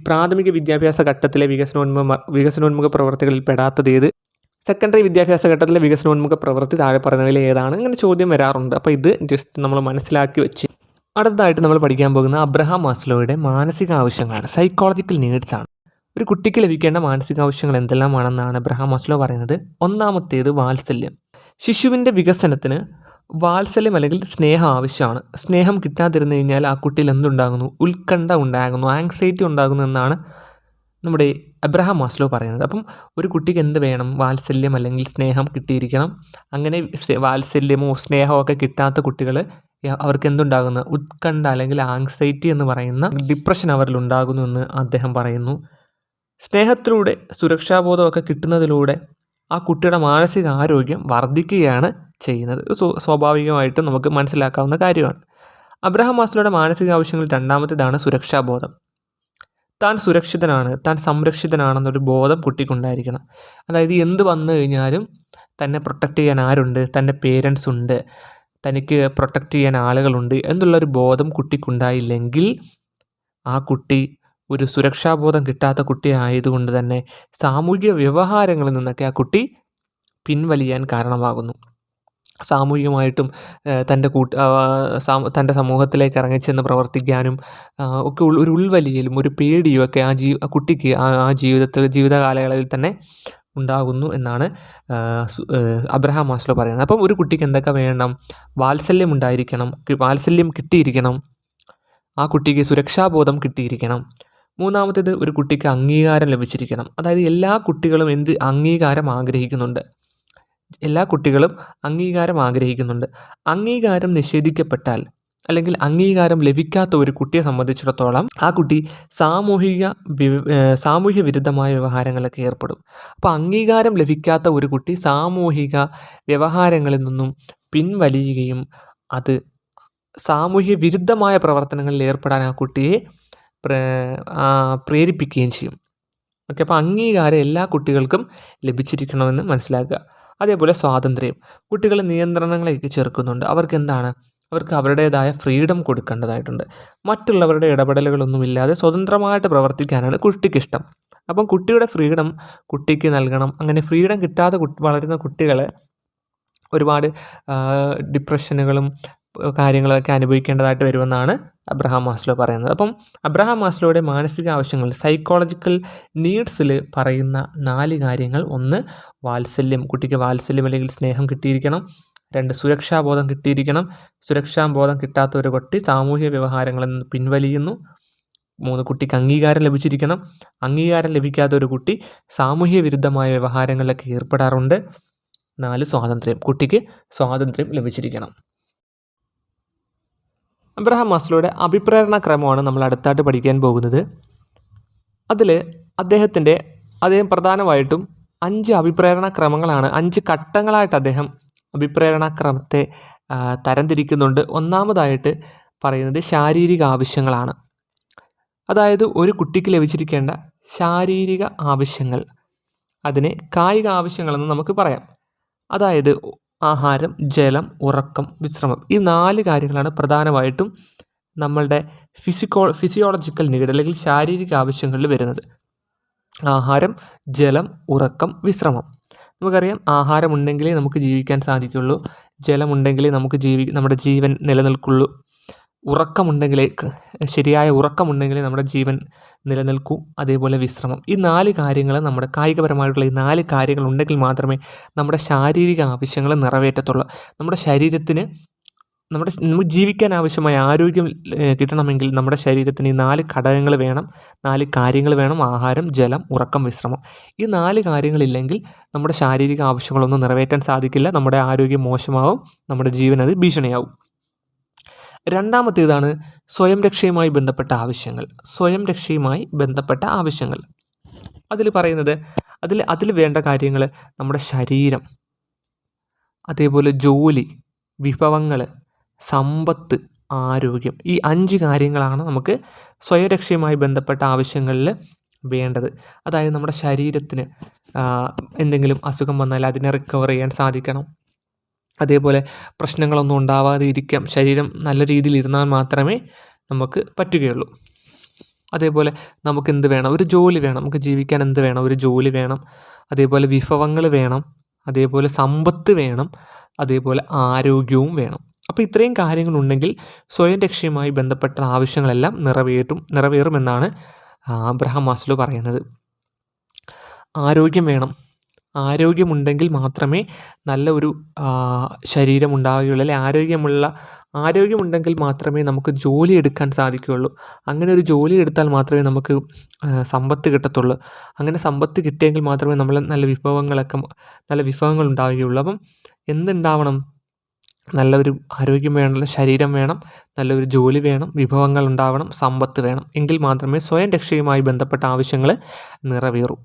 പ്രാഥമിക വിദ്യാഭ്യാസ ഘട്ടത്തിലെ വികസനോന്മുഖ പ്രവർത്തികളിൽ പെടാത്തത് ഏത്, സെക്കൻഡറി വിദ്യാഭ്യാസ ഘട്ടത്തിലെ വികസനോന്മുഖ പ്രവൃത്തി താഴെ പറയുന്നതിൽ ഏതാണ്, അങ്ങനെ ചോദ്യം വരാറുണ്ട്. അപ്പോൾ ഇത് ജസ്റ്റ് നമ്മൾ മനസ്സിലാക്കി വെച്ച് അടുത്തതായിട്ട് നമ്മൾ പഠിക്കാൻ പോകുന്ന അബ്രഹാം മാസ്ലോയുടെ മാനസിക ആവശ്യങ്ങളാണ്, സൈക്കോളജിക്കൽ നീഡ്സാണ്. ഒരു കുട്ടിക്ക് ലഭിക്കേണ്ട മാനസിക ആവശ്യങ്ങൾ എന്തെല്ലാമാണെന്നാണ് അബ്രഹാം മാസ്ലോ പറയുന്നത്. ഒന്നാമത്തേത് വാത്സല്യം. ശിശുവിൻ്റെ വികസനത്തിന് വാത്സല്യം അല്ലെങ്കിൽ സ്നേഹം ആവശ്യമാണ്. സ്നേഹം കിട്ടാതിരുന്നു കഴിഞ്ഞാൽ ആ കുട്ടിയിൽ എന്തുണ്ടാകുന്നു, ഉത്കണ്ഠ ഉണ്ടാകുന്നു, ആങ്സൈറ്റി ഉണ്ടാകുന്നു എന്നാണ് നമ്മുടെ അബ്രഹാം മാസ്ലോ പറയുന്നത്. അപ്പം ഒരു കുട്ടിക്ക് എന്ത് വേണം, വാത്സല്യം അല്ലെങ്കിൽ സ്നേഹം കിട്ടിയിരിക്കണം. അങ്ങനെ വാത്സല്യമോ സ്നേഹമോ ഒക്കെ കിട്ടാത്ത കുട്ടികൾ അവർക്ക് എന്തുണ്ടാകുന്നു, ഉത്കണ്ഠ അല്ലെങ്കിൽ ആങ്സൈറ്റി എന്ന് പറയുന്ന ഡിപ്രഷൻ അവരിൽ ഉണ്ടാകുന്നു എന്ന് അദ്ദേഹം പറയുന്നു. സ്നേഹത്തിലൂടെ സുരക്ഷാബോധമൊക്കെ കിട്ടുന്നതിലൂടെ ആ കുട്ടിയുടെ മാനസിക ആരോഗ്യം വർദ്ധിക്കുകയാണ് ചെയ്യുന്നത്. സ്വാഭാവികമായിട്ടും നമുക്ക് മനസ്സിലാക്കാവുന്ന കാര്യമാണ്. അബ്രഹാം മാസ്ലോയുടെ മാനസിക ആവശ്യങ്ങൾ രണ്ടാമത്തേതാണ് സുരക്ഷാബോധം. താൻ സുരക്ഷിതനാണ്, താൻ സംരക്ഷിതനാണെന്നൊരു ബോധം കുട്ടിക്കുണ്ടായിരിക്കണം. അതായത് എന്ത് വന്നു കഴിഞ്ഞാലും തന്നെ പ്രൊട്ടക്റ്റ് ചെയ്യാൻ ആരുണ്ട്, തൻ്റെ പേരൻസ് ഉണ്ട്, തനിക്ക് പ്രൊട്ടക്റ്റ് ചെയ്യാൻ ആളുകളുണ്ട് എന്നുള്ളൊരു ബോധം കുട്ടിക്കുണ്ടായില്ലെങ്കിൽ ആ കുട്ടി ഒരു സുരക്ഷാബോധം കിട്ടാത്ത കുട്ടി ആയതുകൊണ്ട് തന്നെ സാമൂഹിക വ്യവഹാരങ്ങളിൽ നിന്നൊക്കെ ആ കുട്ടി പിൻവലിയാൻ കാരണമാകുന്നു. സാമൂഹികമായിട്ടും തൻ്റെ സമൂഹത്തിലേക്ക് ഇറങ്ങിച്ചെന്ന് പ്രവർത്തിക്കാനും ഒക്കെ ഒരു ഉൾവലിയലും ഒരു പേടിയും ഒക്കെ ആ കുട്ടിക്ക് ആ ജീവിത കാലയളവിൽ തന്നെ ഉണ്ടാകുന്നു എന്നാണ് അബ്രഹാം മാസ്ലോ പറയുന്നത്. അപ്പം ഒരു കുട്ടിക്ക് എന്തൊക്കെ വേണം? വാത്സല്യം ഉണ്ടായിരിക്കണം, വാത്സല്യം കിട്ടിയിരിക്കണം, ആ കുട്ടിക്ക് സുരക്ഷാബോധം കിട്ടിയിരിക്കണം. മൂന്നാമത്തേത് ഒരു കുട്ടിക്ക് അംഗീകാരം ലഭിച്ചിരിക്കണം. അതായത് എല്ലാ കുട്ടികളും അംഗീകാരം ആഗ്രഹിക്കുന്നുണ്ട്. എല്ലാ കുട്ടികളും അംഗീകാരം ആഗ്രഹിക്കുന്നുണ്ട്. അംഗീകാരം നിഷേധിക്കപ്പെട്ടാൽ അല്ലെങ്കിൽ അംഗീകാരം ലഭിക്കാത്ത ഒരു കുട്ടിയെ സംബന്ധിച്ചിടത്തോളം ആ കുട്ടി സാമൂഹ്യ വിരുദ്ധമായ വ്യവഹാരങ്ങളൊക്കെ ഏർപ്പെടും. അപ്പോൾ അംഗീകാരം ലഭിക്കാത്ത ഒരു കുട്ടി സാമൂഹിക വ്യവഹാരങ്ങളിൽ നിന്നും പിൻവലിയുകയും അത് സാമൂഹ്യ വിരുദ്ധമായ പ്രവർത്തനങ്ങളിൽ ഏർപ്പെടാൻ ആ കുട്ടിയെ പ്രേരിപ്പിക്കുകയും ചെയ്യും. ഓക്കെ, അപ്പോൾ അംഗീകാരം എല്ലാ കുട്ടികൾക്കും ലഭിച്ചിരിക്കണമെന്ന് മനസ്സിലാക്കുക. അതേപോലെ സ്വാതന്ത്ര്യം, കുട്ടികൾ നിയന്ത്രണങ്ങളെയൊക്കെ ചെറുക്കുന്നുണ്ട്. അവർക്ക് അവരുടേതായ ഫ്രീഡം കൊടുക്കേണ്ടതായിട്ടുണ്ട്. മറ്റുള്ളവരുടെ ഇടപെടലുകളൊന്നുമില്ലാതെ സ്വതന്ത്രമായിട്ട് പ്രവർത്തിക്കാനാണ് കുട്ടിക്കിഷ്ടം. അപ്പം കുട്ടിയുടെ ഫ്രീഡം കുട്ടിക്ക് നൽകണം. അങ്ങനെ ഫ്രീഡം കിട്ടാതെ വളരുന്ന കുട്ടികൾ ഒരുപാട് ഡിപ്രഷനുകളും കാര്യങ്ങളൊക്കെ അനുഭവിക്കേണ്ടതായിട്ട് വരുമെന്നാണ് അബ്രഹാം മാസ്ലോ പറയുന്നത്. അപ്പം അബ്രഹാം മാസ്ലോയുടെ മാനസിക ആവശ്യങ്ങൾ, സൈക്കോളജിക്കൽ നീഡ്സിൽ പറയുന്ന 4 കാര്യങ്ങൾ: 1, വാത്സല്യം, കുട്ടിക്ക് വാത്സല്യം അല്ലെങ്കിൽ സ്നേഹം കിട്ടിയിരിക്കണം. 2, സുരക്ഷാബോധം കിട്ടിയിരിക്കണം. സുരക്ഷാബോധം കിട്ടാത്ത ഒരു കുട്ടി സാമൂഹ്യ വ്യവഹാരങ്ങളിൽ നിന്ന് പിൻവലിയുന്നു. 3, കുട്ടിക്ക് അംഗീകാരം ലഭിച്ചിരിക്കണം. അംഗീകാരം ലഭിക്കാത്ത ഒരു കുട്ടി സാമൂഹ്യ വിരുദ്ധമായ വ്യവഹാരങ്ങളിലൊക്കെ ഏർപ്പെടാറുണ്ട്. 4, സ്വാതന്ത്ര്യം, കുട്ടിക്ക് സ്വാതന്ത്ര്യം ലഭിച്ചിരിക്കണം. അബ്രഹാം മാസ്ലോയുടെ അഭിപ്രേരണ ക്രമമാണ് നമ്മൾ അടുത്തായിട്ട് പഠിക്കാൻ പോകുന്നത്. അതിൽ അദ്ദേഹം പ്രധാനമായിട്ടും 5 അഭിപ്രേരണ ക്രമങ്ങളാണ്, 5 ഘട്ടങ്ങളായിട്ട് അദ്ദേഹം അഭിപ്രേരണ ക്രമത്തെ തരംതിരിക്കുന്നുണ്ട്. ഒന്നാമതായിട്ട് പറയുന്നത് ശാരീരിക ആവശ്യങ്ങളാണ്. അതായത് ഒരു കുട്ടിക്ക് ലഭിച്ചിരിക്കേണ്ട ശാരീരിക ആവശ്യങ്ങൾ, അതിനെ കായിക ആവശ്യങ്ങളെന്ന് നമുക്ക് പറയാം. അതായത് ആഹാരം, ജലം, ഉറക്കം, വിശ്രമം, ഈ 4 കാര്യങ്ങളാണ് പ്രധാനമായിട്ടും നമ്മളുടെ ഫിസിയോളജിക്കൽ നീഡ് അല്ലെങ്കിൽ ശാരീരിക ആവശ്യങ്ങളിൽ വരുന്നത്. ആഹാരം, ജലം, ഉറക്കം, വിശ്രമം. നമുക്കറിയാം, ആഹാരമുണ്ടെങ്കിലേ നമുക്ക് ജീവിക്കാൻ സാധിക്കുള്ളൂ, ജലമുണ്ടെങ്കിലേ നമുക്ക് നമ്മുടെ ജീവൻ നിലനിൽക്കുള്ളൂ, ശരിയായ ഉറക്കമുണ്ടെങ്കിലേ നമ്മുടെ ജീവൻ നിലനിൽക്കൂ, അതേപോലെ വിശ്രമം. ഈ 4 കാര്യങ്ങൾ, നമ്മുടെ കായികപരമായിട്ടുള്ള ഈ 4 കാര്യങ്ങൾ ഉണ്ടെങ്കിൽ മാത്രമേ നമ്മുടെ ശാരീരിക ആവശ്യങ്ങൾ നിറവേറ്റത്തുള്ളൂ. നമ്മുടെ ശരീരത്തിന് നമുക്ക് ജീവിക്കാൻ ആവശ്യമായ ആരോഗ്യം കിട്ടണമെങ്കിൽ നമ്മുടെ ശരീരത്തിന് ഈ 4 ഘടകങ്ങൾ വേണം, 4 കാര്യങ്ങൾ വേണം: ആഹാരം, ജലം, ഉറക്കം, വിശ്രമം. ഈ 4 കാര്യങ്ങളില്ലെങ്കിൽ നമ്മുടെ ശാരീരിക ആവശ്യങ്ങളൊന്നും നിറവേറ്റാൻ സാധിക്കില്ല. നമ്മുടെ ആരോഗ്യം മോശമാവും, നമ്മുടെ ജീവൻ അത് ഭീഷണിയാവും. രണ്ടാമത്തേതാണ് സ്വയം രക്ഷയുമായി ബന്ധപ്പെട്ട ആവശ്യങ്ങൾ. സ്വയം രക്ഷയുമായി ബന്ധപ്പെട്ട ആവശ്യങ്ങൾ അതിൽ പറയുന്നത്, അതിൽ വേണ്ട കാര്യങ്ങൾ നമ്മുടെ ശരീരം, അതേപോലെ ജോലി, വിഭവങ്ങൾ, സമ്പത്ത്, ആരോഗ്യം. ഈ 5 കാര്യങ്ങളാണ് നമുക്ക് സ്വയരക്ഷയുമായി ബന്ധപ്പെട്ട ആവശ്യങ്ങളിൽ വേണ്ടത്. അതായത് നമ്മുടെ ശരീരത്തിന് എന്തെങ്കിലും അസുഖം വന്നാൽ അതിനെ റിക്കവർ ചെയ്യാൻ സാധിക്കണം. അതേപോലെ പ്രശ്നങ്ങളൊന്നും ഉണ്ടാവാതെ ഇരിക്കാം, ശരീരം നല്ല രീതിയിൽ ഇരുന്നാൽ മാത്രമേ നമുക്ക് പറ്റുകയുള്ളൂ. അതേപോലെ നമുക്ക് എന്ത് വേണം? ഒരു ജോലി വേണം. നമുക്ക് ജീവിക്കാൻ എന്ത് വേണം? ഒരു ജോലി വേണം. അതേപോലെ വിഭവങ്ങൾ വേണം, അതേപോലെ സമ്പത്ത് വേണം, അതേപോലെ ആരോഗ്യവും വേണം. അപ്പോൾ ഇത്രയും കാര്യങ്ങളുണ്ടെങ്കിൽ സ്വയം രക്ഷയുമായി ബന്ധപ്പെട്ട ആവശ്യങ്ങളെല്ലാം നിറവേറുമെന്നാണ് അബ്രഹാം മാസ്ലോ പറയുന്നത്. ആരോഗ്യം വേണം. ആരോഗ്യമുണ്ടെങ്കിൽ മാത്രമേ നല്ല ഒരു ശരീരം ഉണ്ടാവുകയുള്ളൂ, അല്ലെങ്കിൽ ആരോഗ്യമുണ്ടെങ്കിൽ മാത്രമേ നമുക്ക് ജോലി എടുക്കാൻ സാധിക്കുകയുള്ളൂ. അങ്ങനെ ഒരു ജോലി എടുത്താൽ മാത്രമേ നമുക്ക് സമ്പത്ത് കിട്ടത്തുള്ളൂ. അങ്ങനെ സമ്പത്ത് കിട്ടിയെങ്കിൽ മാത്രമേ നമ്മൾ നല്ല വിഭവങ്ങൾ ഉണ്ടാവുകയുള്ളൂ. അപ്പം എന്തുണ്ടാവണം? നല്ലൊരു ആരോഗ്യം വേണം, ശരീരം വേണം, നല്ലൊരു ജോലി വേണം, വിഭവങ്ങൾ ഉണ്ടാവണം, സമ്പത്ത് വേണം. എങ്കിൽ മാത്രമേ സ്വയം രക്ഷയുമായി ബന്ധപ്പെട്ട ആവശ്യങ്ങൾ നിറവേറൂ.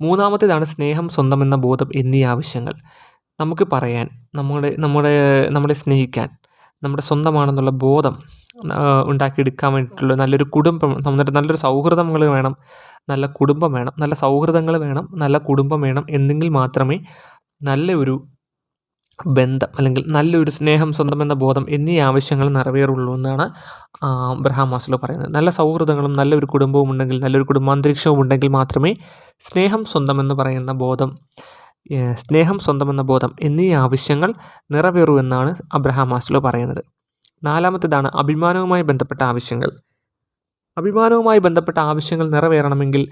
മൂന്നാമത്തേതാണ് സ്നേഹം, സ്വന്തം എന്ന ബോധം എന്നീ ആവശ്യങ്ങൾ. നമുക്ക് പറയാൻ, നമ്മളെ സ്നേഹിക്കാൻ, നമ്മുടെ സ്വന്തമാണെന്നുള്ള ബോധം ഉണ്ടാക്കിയെടുക്കാൻ വേണ്ടിയിട്ടുള്ള നല്ലൊരു കുടുംബം, നല്ലൊരു സൗഹൃദങ്ങൾ വേണം, നല്ല കുടുംബം വേണം, നല്ല സൗഹൃദങ്ങൾ വേണം, നല്ല കുടുംബം വേണം. എന്നെങ്കിൽ മാത്രമേ നല്ലൊരു ബന്ധം അല്ലെങ്കിൽ നല്ലൊരു സ്നേഹം, സ്വന്തം എന്ന ബോധം എന്നീ ആവശ്യങ്ങൾ നിറവേറുള്ളൂ എന്നാണ് അബ്രഹാം മാസ്ലോ പറയുന്നത്. നല്ല സൗഹൃദങ്ങളും നല്ലൊരു കുടുംബവും ഉണ്ടെങ്കിൽ, നല്ലൊരു കുടുംബാന്തരീക്ഷവും ഉണ്ടെങ്കിൽ മാത്രമേ സ്നേഹം, സ്വന്തം എന്ന ബോധം എന്നീ ആവശ്യങ്ങൾ നിറവേറൂ എന്നാണ് അബ്രഹാം മാസ്ലോ പറയുന്നത്. നാലാമത്തേതാണ് അഭിമാനവുമായി ബന്ധപ്പെട്ട ആവശ്യങ്ങൾ. അഭിമാനവുമായി ബന്ധപ്പെട്ട ആവശ്യങ്ങൾ നിറവേറണമെങ്കിൽ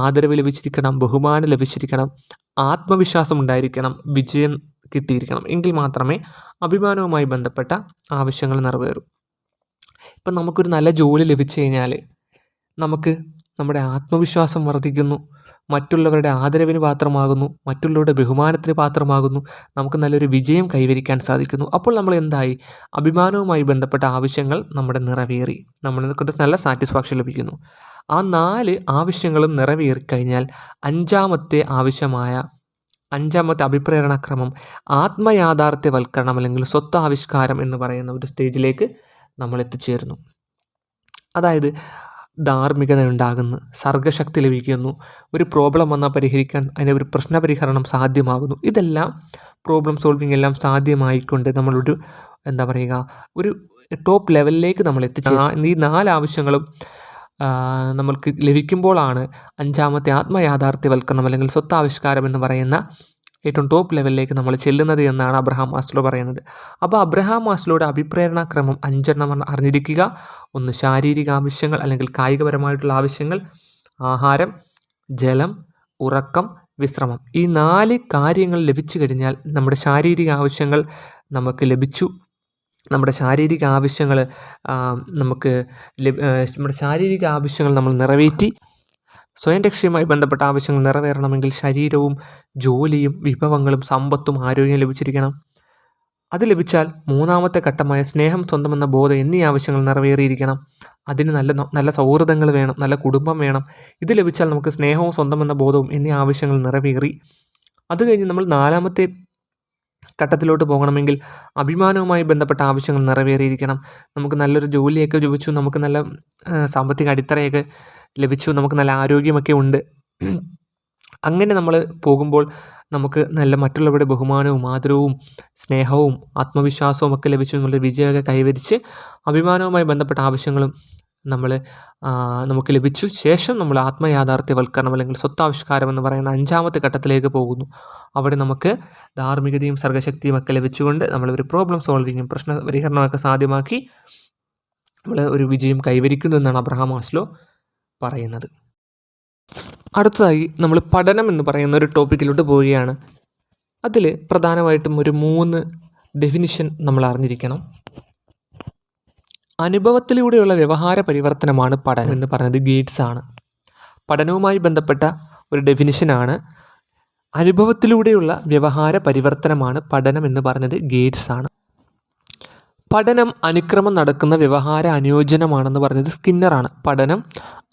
ആദരവ് ലഭിച്ചിരിക്കണം, ബഹുമാനം ലഭിച്ചിരിക്കണം, ആത്മവിശ്വാസം ഉണ്ടായിരിക്കണം, വിജയം കിട്ടിയിരിക്കണം. എങ്കിൽ മാത്രമേ അഭിമാനവുമായി ബന്ധപ്പെട്ട ആവശ്യങ്ങൾ നിറവേറൂ. ഇപ്പം നമുക്കൊരു നല്ല ജോലി ലഭിച്ചു കഴിഞ്ഞാൽ നമുക്ക് നമ്മുടെ ആത്മവിശ്വാസം വർദ്ധിക്കുന്നു, മറ്റുള്ളവരുടെ ആദരവിന് പാത്രമാകുന്നു, മറ്റുള്ളവരുടെ ബഹുമാനത്തിന് പാത്രമാകുന്നു, നമുക്ക് നല്ലൊരു വിജയം കൈവരിക്കാൻ സാധിക്കുന്നു. അപ്പോൾ നമ്മൾ എന്തായി? അഭിമാനവുമായി ബന്ധപ്പെട്ട ആവശ്യങ്ങൾ നമ്മുടെ നിറവേറി, നമ്മൾക്ക് നല്ല സാറ്റിസ്ഫാക്ഷൻ ലഭിക്കുന്നു. ആ 4 ആവശ്യങ്ങളും നിറവേറിക്കഴിഞ്ഞാൽ അഞ്ചാമത്തെ അഭിപ്രേരണക്രമം ആത്മയാഥാർത്ഥ്യവൽക്കരണം അല്ലെങ്കിൽ സ്വത്താവിഷ്കാരം എന്ന് പറയുന്ന ഒരു സ്റ്റേജിലേക്ക് നമ്മൾ എത്തിച്ചേരുന്നു. അതായത് ധാർമ്മികത ഉണ്ടാകുന്നു, സർഗശക്തി ലഭിക്കുന്നു, ഒരു പ്രോബ്ലം വന്നാൽ പരിഹരിക്കാൻ അതിൻ്റെ ഒരു പ്രശ്നപരിഹരണം സാധ്യമാകുന്നു. ഇതെല്ലാം പ്രോബ്ലം സോൾവിങ് എല്ലാം സാധ്യമായിക്കൊണ്ട് നമ്മളൊരു ഒരു ടോപ്പ് ലെവലിലേക്ക് നമ്മൾ എത്തിച്ചേരുന്നു. ഈ 4 ആവശ്യങ്ങളും നമ്മൾക്ക് ലഭിക്കുമ്പോഴാണ് അഞ്ചാമത്തെ ആത്മയാഥാർത്ഥ്യവൽക്കരണം അല്ലെങ്കിൽ സ്വത്താവിഷ്കാരം എന്ന് പറയുന്ന ഏറ്റവും ടോപ്പ് ലെവലിലേക്ക് നമ്മൾ ചെല്ലുന്നത് എന്നാണ് അബ്രഹാം മാസ്ലോ പറയുന്നത്. അപ്പോൾ അബ്രഹാം മാസ്ലോയുടെ അഭിപ്രേരണക്രമം 5 അറിഞ്ഞിരിക്കുക. 1 ശാരീരിക ആവശ്യങ്ങൾ അല്ലെങ്കിൽ കായികപരമായിട്ടുള്ള ആവശ്യങ്ങൾ, ആഹാരം, ജലം, ഉറക്കം, വിശ്രമം. ഈ 4 കാര്യങ്ങൾ ലഭിച്ചു കഴിഞ്ഞാൽ നമ്മുടെ ശാരീരിക ആവശ്യങ്ങൾ നമുക്ക് ലഭിച്ചു. നമ്മുടെ ശാരീരിക ആവശ്യങ്ങൾ നമ്മൾ നിറവേറ്റി. സ്വയം രക്ഷയുമായി ബന്ധപ്പെട്ട ആവശ്യങ്ങൾ നിറവേറണമെങ്കിൽ ശരീരവും ജോലിയും വിഭവങ്ങളും സമ്പത്തും ആരോഗ്യം ലഭിച്ചിരിക്കണം. അത് ലഭിച്ചാൽ 3ാമത്തെ ഘട്ടമായ സ്നേഹം, സ്വന്തമെന്ന ബോധം എന്നീ ആവശ്യങ്ങൾ നിറവേറിയിരിക്കണം. അതിന് നല്ല സൗഹൃദങ്ങൾ വേണം, നല്ല കുടുംബം വേണം. ഇത് ലഭിച്ചാൽ നമുക്ക് സ്നേഹവും സ്വന്തമെന്ന ബോധവും എന്നീ ആവശ്യങ്ങൾ നിറവേറി. അത് കഴിഞ്ഞ് നമ്മൾ 4ാമത്തെ ഘട്ടത്തിലോട്ട് പോകണമെങ്കിൽ അഭിമാനവുമായി ബന്ധപ്പെട്ട ആവശ്യങ്ങൾ നിറവേറിയിരിക്കണം. നമുക്ക് നല്ലൊരു ജോലിയൊക്കെ ലഭിച്ചു, നമുക്ക് നല്ല സാമ്പത്തിക അടിത്തറയൊക്കെ ലഭിച്ചു, നമുക്ക് നല്ല ആരോഗ്യമൊക്കെ ഉണ്ട്. അങ്ങനെ നമ്മൾ പോകുമ്പോൾ നമുക്ക് നല്ല മറ്റുള്ളവരുടെ ബഹുമാനവും ആദരവും സ്നേഹവും ആത്മവിശ്വാസവും ഒക്കെ ലഭിച്ചു, നമ്മളുടെ വിജയമൊക്കെ കൈവരിച്ച് അഭിമാനവുമായി ബന്ധപ്പെട്ട ആവശ്യങ്ങളും നമുക്ക് ലഭിച്ചു. ശേഷം നമ്മൾ ആത്മയാഥാർത്ഥ്യവൽക്കരണം അല്ലെങ്കിൽ സ്വത്താവിഷ്കാരം എന്ന് പറയുന്ന 5ാമത്തെ ഘട്ടത്തിലേക്ക് പോകുന്നു. അവിടെ നമുക്ക് ധാർമ്മികതയും സർഗശക്തിയും ഒക്കെ ലഭിച്ചുകൊണ്ട് നമ്മളൊരു പ്രോബ്ലം സോൾവിങ്ങും പ്രശ്ന പരിഹരണമൊക്കെ സാധ്യമാക്കി നമ്മൾ ഒരു വിജയം കൈവരിക്കുന്നു എന്നാണ് അബ്രഹാം മാസ്ലോ പറയുന്നത്. അടുത്തതായി നമ്മൾ പഠനം എന്ന് പറയുന്ന ഒരു ടോപ്പിക്കിലോട്ട് പോവുകയാണ്. അതിൽ പ്രധാനമായിട്ടും ഒരു 3 ഡെഫിനിഷൻ നമ്മൾ അറിഞ്ഞിരിക്കണം. അനുഭവത്തിലൂടെയുള്ള വ്യവഹാര പരിവർത്തനമാണ് പഠനം എന്ന് പറയുന്നത് ഗേറ്റ്സ് ആണ്. പഠനവുമായി ബന്ധപ്പെട്ട ഒരു ഡെഫിനിഷനാണ്. അനുഭവത്തിലൂടെയുള്ള വ്യവഹാര പരിവർത്തനമാണ് പഠനം എന്ന് പറഞ്ഞത് ഗേറ്റ്സ് ആണ്. പഠനം അനുക്രമം നടക്കുന്ന വ്യവഹാര അനുയോജനമാണെന്ന് പറഞ്ഞത് സ്കിന്നറാണ്. പഠനം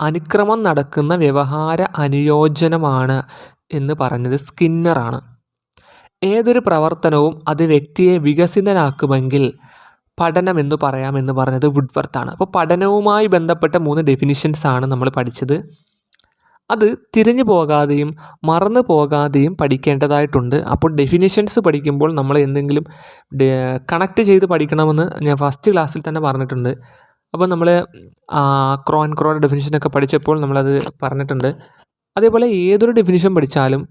അനുക്രമം നടക്കുന്ന വ്യവഹാര അനുയോജനമാണ് എന്ന് പറഞ്ഞത് സ്കിന്നറാണ്. ഏതൊരു പ്രവർത്തനവും അത് വ്യക്തിയെ വികസിതനാക്കുമെങ്കിൽ പഠനമെന്ന് പറയാമെന്ന് പറഞ്ഞത് വുഡ്വർത്ത്. അപ്പോൾ പഠനവുമായി ബന്ധപ്പെട്ട 3 ഡെഫിനിഷൻസ് ആണ് നമ്മൾ പഠിച്ചത്. അത് തിരിഞ്ഞു പോകാതെയും മറന്നു പോകാതെയും പഠിക്കേണ്ടതായിട്ടുണ്ട്. അപ്പോൾ ഡെഫിനിഷൻസ് പഠിക്കുമ്പോൾ നമ്മൾ എന്തെങ്കിലും കണക്ട് ചെയ്ത് പഠിക്കണമെന്ന് ഞാൻ ഫസ്റ്റ് ക്ലാസ്സിൽ തന്നെ പറഞ്ഞിട്ടുണ്ട്. അപ്പോൾ നമ്മൾ ക്രോ ആൻഡ് ക്രോയുടെ ഡെഫിനിഷനൊക്കെ പഠിച്ചപ്പോൾ നമ്മളത് പറഞ്ഞിട്ടുണ്ട്. അതേപോലെ ഏതൊരു ഡെഫിനിഷൻ പഠിച്ചാലും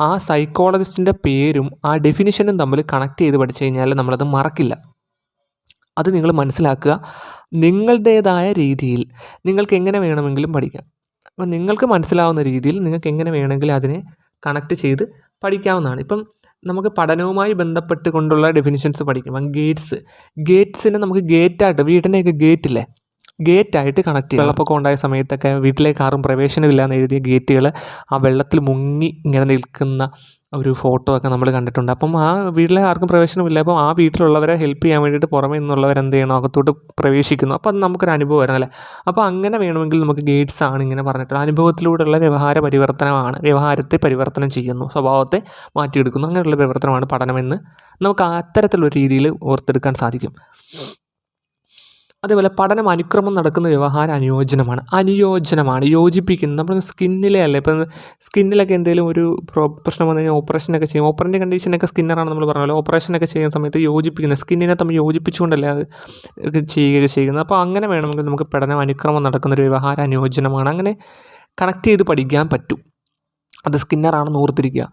ആ സൈക്കോളജിസ്റ്റിൻ്റെ പേരും ആ ഡെഫിനിഷനും തമ്മിൽ കണക്ട് ചെയ്ത് പഠിച്ചു കഴിഞ്ഞാൽ നമ്മളത് മറക്കില്ല. അത് നിങ്ങൾ മനസ്സിലാക്കുക. നിങ്ങളുടേതായ രീതിയിൽ നിങ്ങൾക്ക് എങ്ങനെ വേണമെങ്കിലും പഠിക്കാം. അപ്പം നിങ്ങൾക്ക് മനസ്സിലാവുന്ന രീതിയിൽ നിങ്ങൾക്ക് എങ്ങനെ വേണമെങ്കിലും അതിനെ കണക്ട് ചെയ്ത് പഠിക്കാവുന്നതാണ്. ഇപ്പം നമുക്ക് പഠനവുമായി ബന്ധപ്പെട്ട് കൊണ്ടുള്ള ഡെഫിനിഷൻസ് പഠിക്കും. ഗേറ്റ്സിനെ നമുക്ക് ഗേറ്റായിട്ട്, വീട്ടിൻ്റെയൊക്കെ ഗേറ്റില്ലേ, ഗേറ്റായിട്ട് കണക്ട് ചെയ്യും. വെള്ളപ്പൊക്കം ഉണ്ടായ സമയത്തൊക്കെ വീട്ടിലേക്ക് ആരും പ്രവേശനമില്ലാന്ന് എഴുതിയ ഗേറ്റുകൾ ആ വെള്ളത്തിൽ മുങ്ങി ഇങ്ങനെ നിൽക്കുന്ന ഒരു ഫോട്ടോ ഒക്കെ നമ്മൾ കണ്ടിട്ടുണ്ട്. അപ്പം ആ വീട്ടിലെ ആർക്കും പ്രവേശനമില്ല. അപ്പം ആ വീട്ടിലുള്ളവരെ ഹെൽപ്പ് ചെയ്യാൻ വേണ്ടിയിട്ട് പുറമേ നിന്നുള്ളവരെന്ത് ചെയ്യണം, അകത്തോട്ട് പ്രവേശിക്കുന്നു. അപ്പോൾ അത് നമുക്കൊരു അനുഭവം വരുന്നല്ലേ. അപ്പോൾ അങ്ങനെ വേണമെങ്കിൽ നമുക്ക് ഗേറ്റ്സ് ആണ് ഇങ്ങനെ പറഞ്ഞിട്ടുള്ള അനുഭവത്തിലൂടെയുള്ള വ്യവഹാര പരിവർത്തനമാണ്. വ്യവഹാരത്തെ പരിവർത്തനം ചെയ്യുന്നു, സ്വഭാവത്തെ മാറ്റിയെടുക്കുന്നു. അങ്ങനെയുള്ള പരിവർത്തനമാണ് പഠനമെന്ന് നമുക്ക് അത്തരത്തിലുള്ള രീതിയിൽ ഓർത്തെടുക്കാൻ സാധിക്കും. അതേപോലെ പഠനം അനുക്രമം നടക്കുന്ന വ്യവഹാര അനുയോജനമാണ് യോജിപ്പിക്കുന്നത്. നമ്മൾ സ്കിന്നിലെ അല്ലേ, ഇപ്പം സ്കിന്നിലൊക്കെ എന്തെങ്കിലും ഒരു പ്രശ്നം വന്നു കഴിഞ്ഞാൽ ഓപ്പറേഷനൊക്കെ ചെയ്യും. ഓപ്പറേഷൻ കണ്ടീഷനൊക്കെ സ്കിന്നറാണ് നമ്മൾ പറഞ്ഞല്ലോ. ഓപ്പറേഷനൊക്കെ ചെയ്യുന്ന സമയത്ത് യോജിപ്പിക്കുന്നത്, സ്കിന്നിനെ തമ്മിൽ യോജിപ്പിച്ചുകൊണ്ടല്ലേ അത് ചെയ്യുന്നത്. അപ്പോൾ അങ്ങനെ വേണമെങ്കിൽ നമുക്ക് പഠനം അനുക്രമം നടക്കുന്നൊരു വ്യവഹാര അനുയോജനമാണ്. അങ്ങനെ കണക്ട് ചെയ്ത് പഠിക്കാൻ പറ്റും. അത് സ്കിന്നറാണെന്ന് ഓർത്തിരിക്കുക.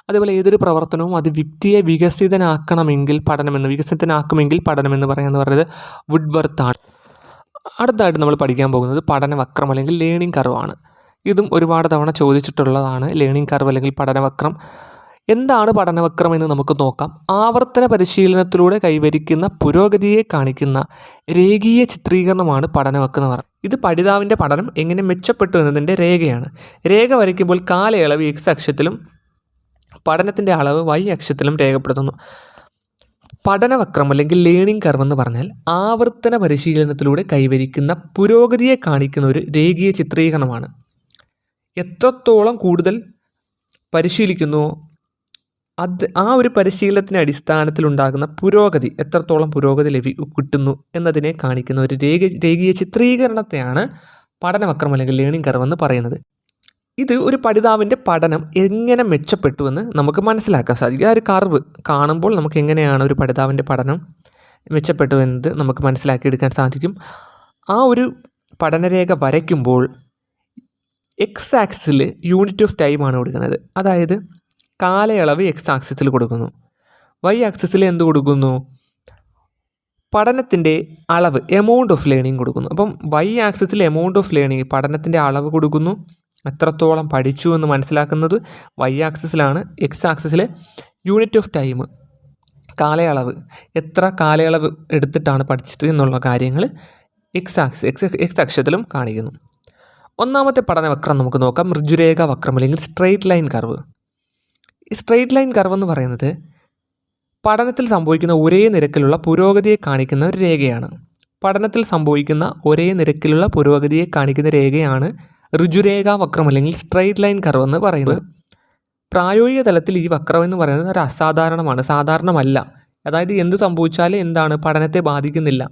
അതേപോലെ ഏതൊരു പ്രവർത്തനവും അത് വ്യക്തിയെ വികസിതനാക്കുമെങ്കിൽ പഠനമെന്ന് പറയുന്നത് വുഡ്വർത്ത് ആണ്. അടുത്തായിട്ട് നമ്മൾ പഠിക്കാൻ പോകുന്നത് പഠനവക്രം അല്ലെങ്കിൽ ലേണിംഗ് കർവാണ്. ഇതും ഒരുപാട് തവണ ചോദിച്ചിട്ടുള്ളതാണ് ലേണിംഗ് കർവ് അല്ലെങ്കിൽ പഠനവക്രം. എന്താണ് പഠനവക്രം എന്ന് നമുക്ക് നോക്കാം. ആവർത്തന പരിശീലനത്തിലൂടെ കൈവരിക്കുന്ന പുരോഗതിയെ കാണിക്കുന്ന രേഖീയ ചിത്രീകരണമാണ് പഠനവക്രം എന്ന് പറയുന്നത്. ഇത് പഠിതാവിൻ്റെ പഠനം എങ്ങനെ മെച്ചപ്പെട്ടു എന്നതിൻ്റെ രേഖയാണ്. രേഖ വരയ്ക്കുമ്പോൾ കാലയളവ് എക്സ് അക്ഷത്തിലും പഠനത്തിൻ്റെ അളവ് വൈ അക്ഷത്തിലും രേഖപ്പെടുത്തുന്നു. പഠനവക്രം അല്ലെങ്കിൽ ലേണിംഗ് കർവ് എന്ന് പറഞ്ഞാൽ ആവർത്തന പരിശീലനത്തിലൂടെ കൈവരിക്കുന്ന പുരോഗതിയെ കാണിക്കുന്ന ഒരു രേഖീയ ചിത്രീകരണമാണ്. എത്രത്തോളം കൂടുതൽ പരിശീലിക്കുന്നുവോ ആ ഒരു പരിശീലനത്തിൻ്റെ അടിസ്ഥാനത്തിലുണ്ടാകുന്ന പുരോഗതി, എത്രത്തോളം പുരോഗതി കിട്ടുന്നു എന്നതിനെ കാണിക്കുന്ന ഒരു രേഖീയ ചിത്രീകരണത്തെയാണ് പഠനവക്രം അല്ലെങ്കിൽ ലേണിംഗ് കർവ് എന്ന് പറയുന്നത്. ഇത് ഒരു പഠിതാവിൻ്റെ പഠനം എങ്ങനെ മെച്ചപ്പെട്ടു എന്ന് നമുക്ക് മനസ്സിലാക്കാൻ സാധിക്കും. ആ ഒരു കർവ് കാണുമ്പോൾ നമുക്ക് എങ്ങനെയാണ് ഒരു പഠിതാവിൻ്റെ പഠനം മെച്ചപ്പെട്ടു എന്നത് നമുക്ക് മനസ്സിലാക്കിയെടുക്കാൻ സാധിക്കും. ആ ഒരു പഠനരേഖ വരയ്ക്കുമ്പോൾ എക്സ് ആക്സിൽ യൂണിറ്റ് ഓഫ് ടൈമാണ് കൊടുക്കുന്നത്. അതായത് കാലയളവ് എക്സ് ആക്സിസിൽ കൊടുക്കുന്നു. വൈ ആക്സിസിൽ എന്ത് കൊടുക്കുന്നു? പഠനത്തിൻ്റെ അളവ്, എമൗണ്ട് ഓഫ് ലേണിംഗ് കൊടുക്കുന്നു. അപ്പം വൈ ആക്സിസിൽ എമൗണ്ട് ഓഫ് ലേണിംഗ്, പഠനത്തിൻ്റെ അളവ് കൊടുക്കുന്നു. എത്രത്തോളം പഠിച്ചു എന്ന് മനസ്സിലാക്കുന്നത് വൈ ആക്സിസിലാണ്. എക്സ് ആക്സിസിൽ യൂണിറ്റ് ഓഫ് ടൈം, കാലയളവ്, എത്ര കാലയളവ് എടുത്തിട്ടാണ് പഠിച്ചത് എന്നുള്ള കാര്യങ്ങൾ എക്സ് അക്ഷത്തിലും കാണിക്കുന്നു. ഒന്നാമത്തെ പഠനവക്രം നമുക്ക് നോക്കാം. ഋജുരേഖ വക്രം അല്ലെങ്കിൽ സ്ട്രെയിറ്റ് ലൈൻ കർവ്. ഈ സ്ട്രെയിറ്റ് ലൈൻ കർവ് എന്ന് പറയുന്നത് പഠനത്തിൽ സംഭവിക്കുന്ന ഒരേ നിരക്കിലുള്ള പുരോഗതിയെ കാണിക്കുന്ന ഒരു രേഖയാണ്. പഠനത്തിൽ സംഭവിക്കുന്ന ഒരേ നിരക്കിലുള്ള പുരോഗതിയെ കാണിക്കുന്ന രേഖയാണ് ഋജുരേഖ വക്രം അല്ലെങ്കിൽ സ്ട്രെയിറ്റ് ലൈൻ കർവ് എന്ന് പറയുന്നത്. പ്രായോഗിക തലത്തിൽ ഈ വക്രം എന്ന് പറയുന്നത് ഒരു അസാധാരണമാണ്, സാധാരണമല്ല. അതായത് എന്ത് സംഭവിച്ചാലും എന്താണ് പഠനത്തെ ബാധിക്കുന്നില്ല.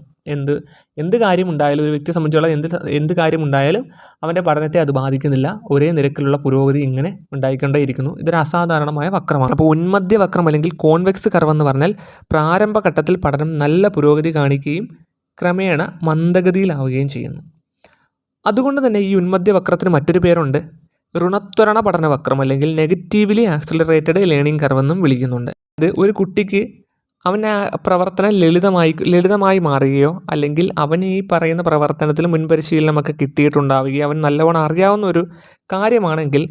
എന്ത് കാര്യമുണ്ടായാലും ഒരു വ്യക്തിയെ സംബന്ധിച്ചുള്ള എന്ത് കാര്യമുണ്ടായാലും അവൻ്റെ പഠനത്തെ അത് ബാധിക്കുന്നില്ല. ഒരേ നിരക്കിലുള്ള പുരോഗതി ഇങ്ങനെ ഉണ്ടായിക്കൊണ്ടേയിരിക്കുന്നു. ഇതൊരു അസാധാരണമായ വക്രമാണ്. അപ്പോൾ ഉന്മധ്യ വക്രം അല്ലെങ്കിൽ കോൺവെക്സ് കർവ് എന്ന് പറഞ്ഞാൽ പ്രാരംഭഘട്ടത്തിൽ പഠനം നല്ല പുരോഗതി കാണിക്കുകയും ക്രമേണ മന്ദഗതിയിലാവുകയും ചെയ്യുന്നു. അതുകൊണ്ട് തന്നെ ഈ ഉന്മധ്യ വക്രത്തിന് മറ്റൊരു പേരുണ്ട്, ഋണത്വരണ പഠനവക്രം അല്ലെങ്കിൽ നെഗറ്റീവ്ലി ആക്സിലറേറ്റഡ് ലേണിംഗ് കർവ് എന്നും വിളിക്കുന്നുണ്ട്. ഇത് ഒരു കുട്ടിക്ക് അവൻ്റെ പ്രവർത്തനം ലളിതമായി മാറുകയോ അല്ലെങ്കിൽ അവന് ഈ പറയുന്ന പ്രവർത്തനത്തിൽ മുൻപരിശീലനമൊക്കെ കിട്ടിയിട്ടുണ്ടാവുകയോ അവൻ നല്ലവണ്ണം അറിയാവുന്ന ഒരു കാര്യമാണെങ്കിൽ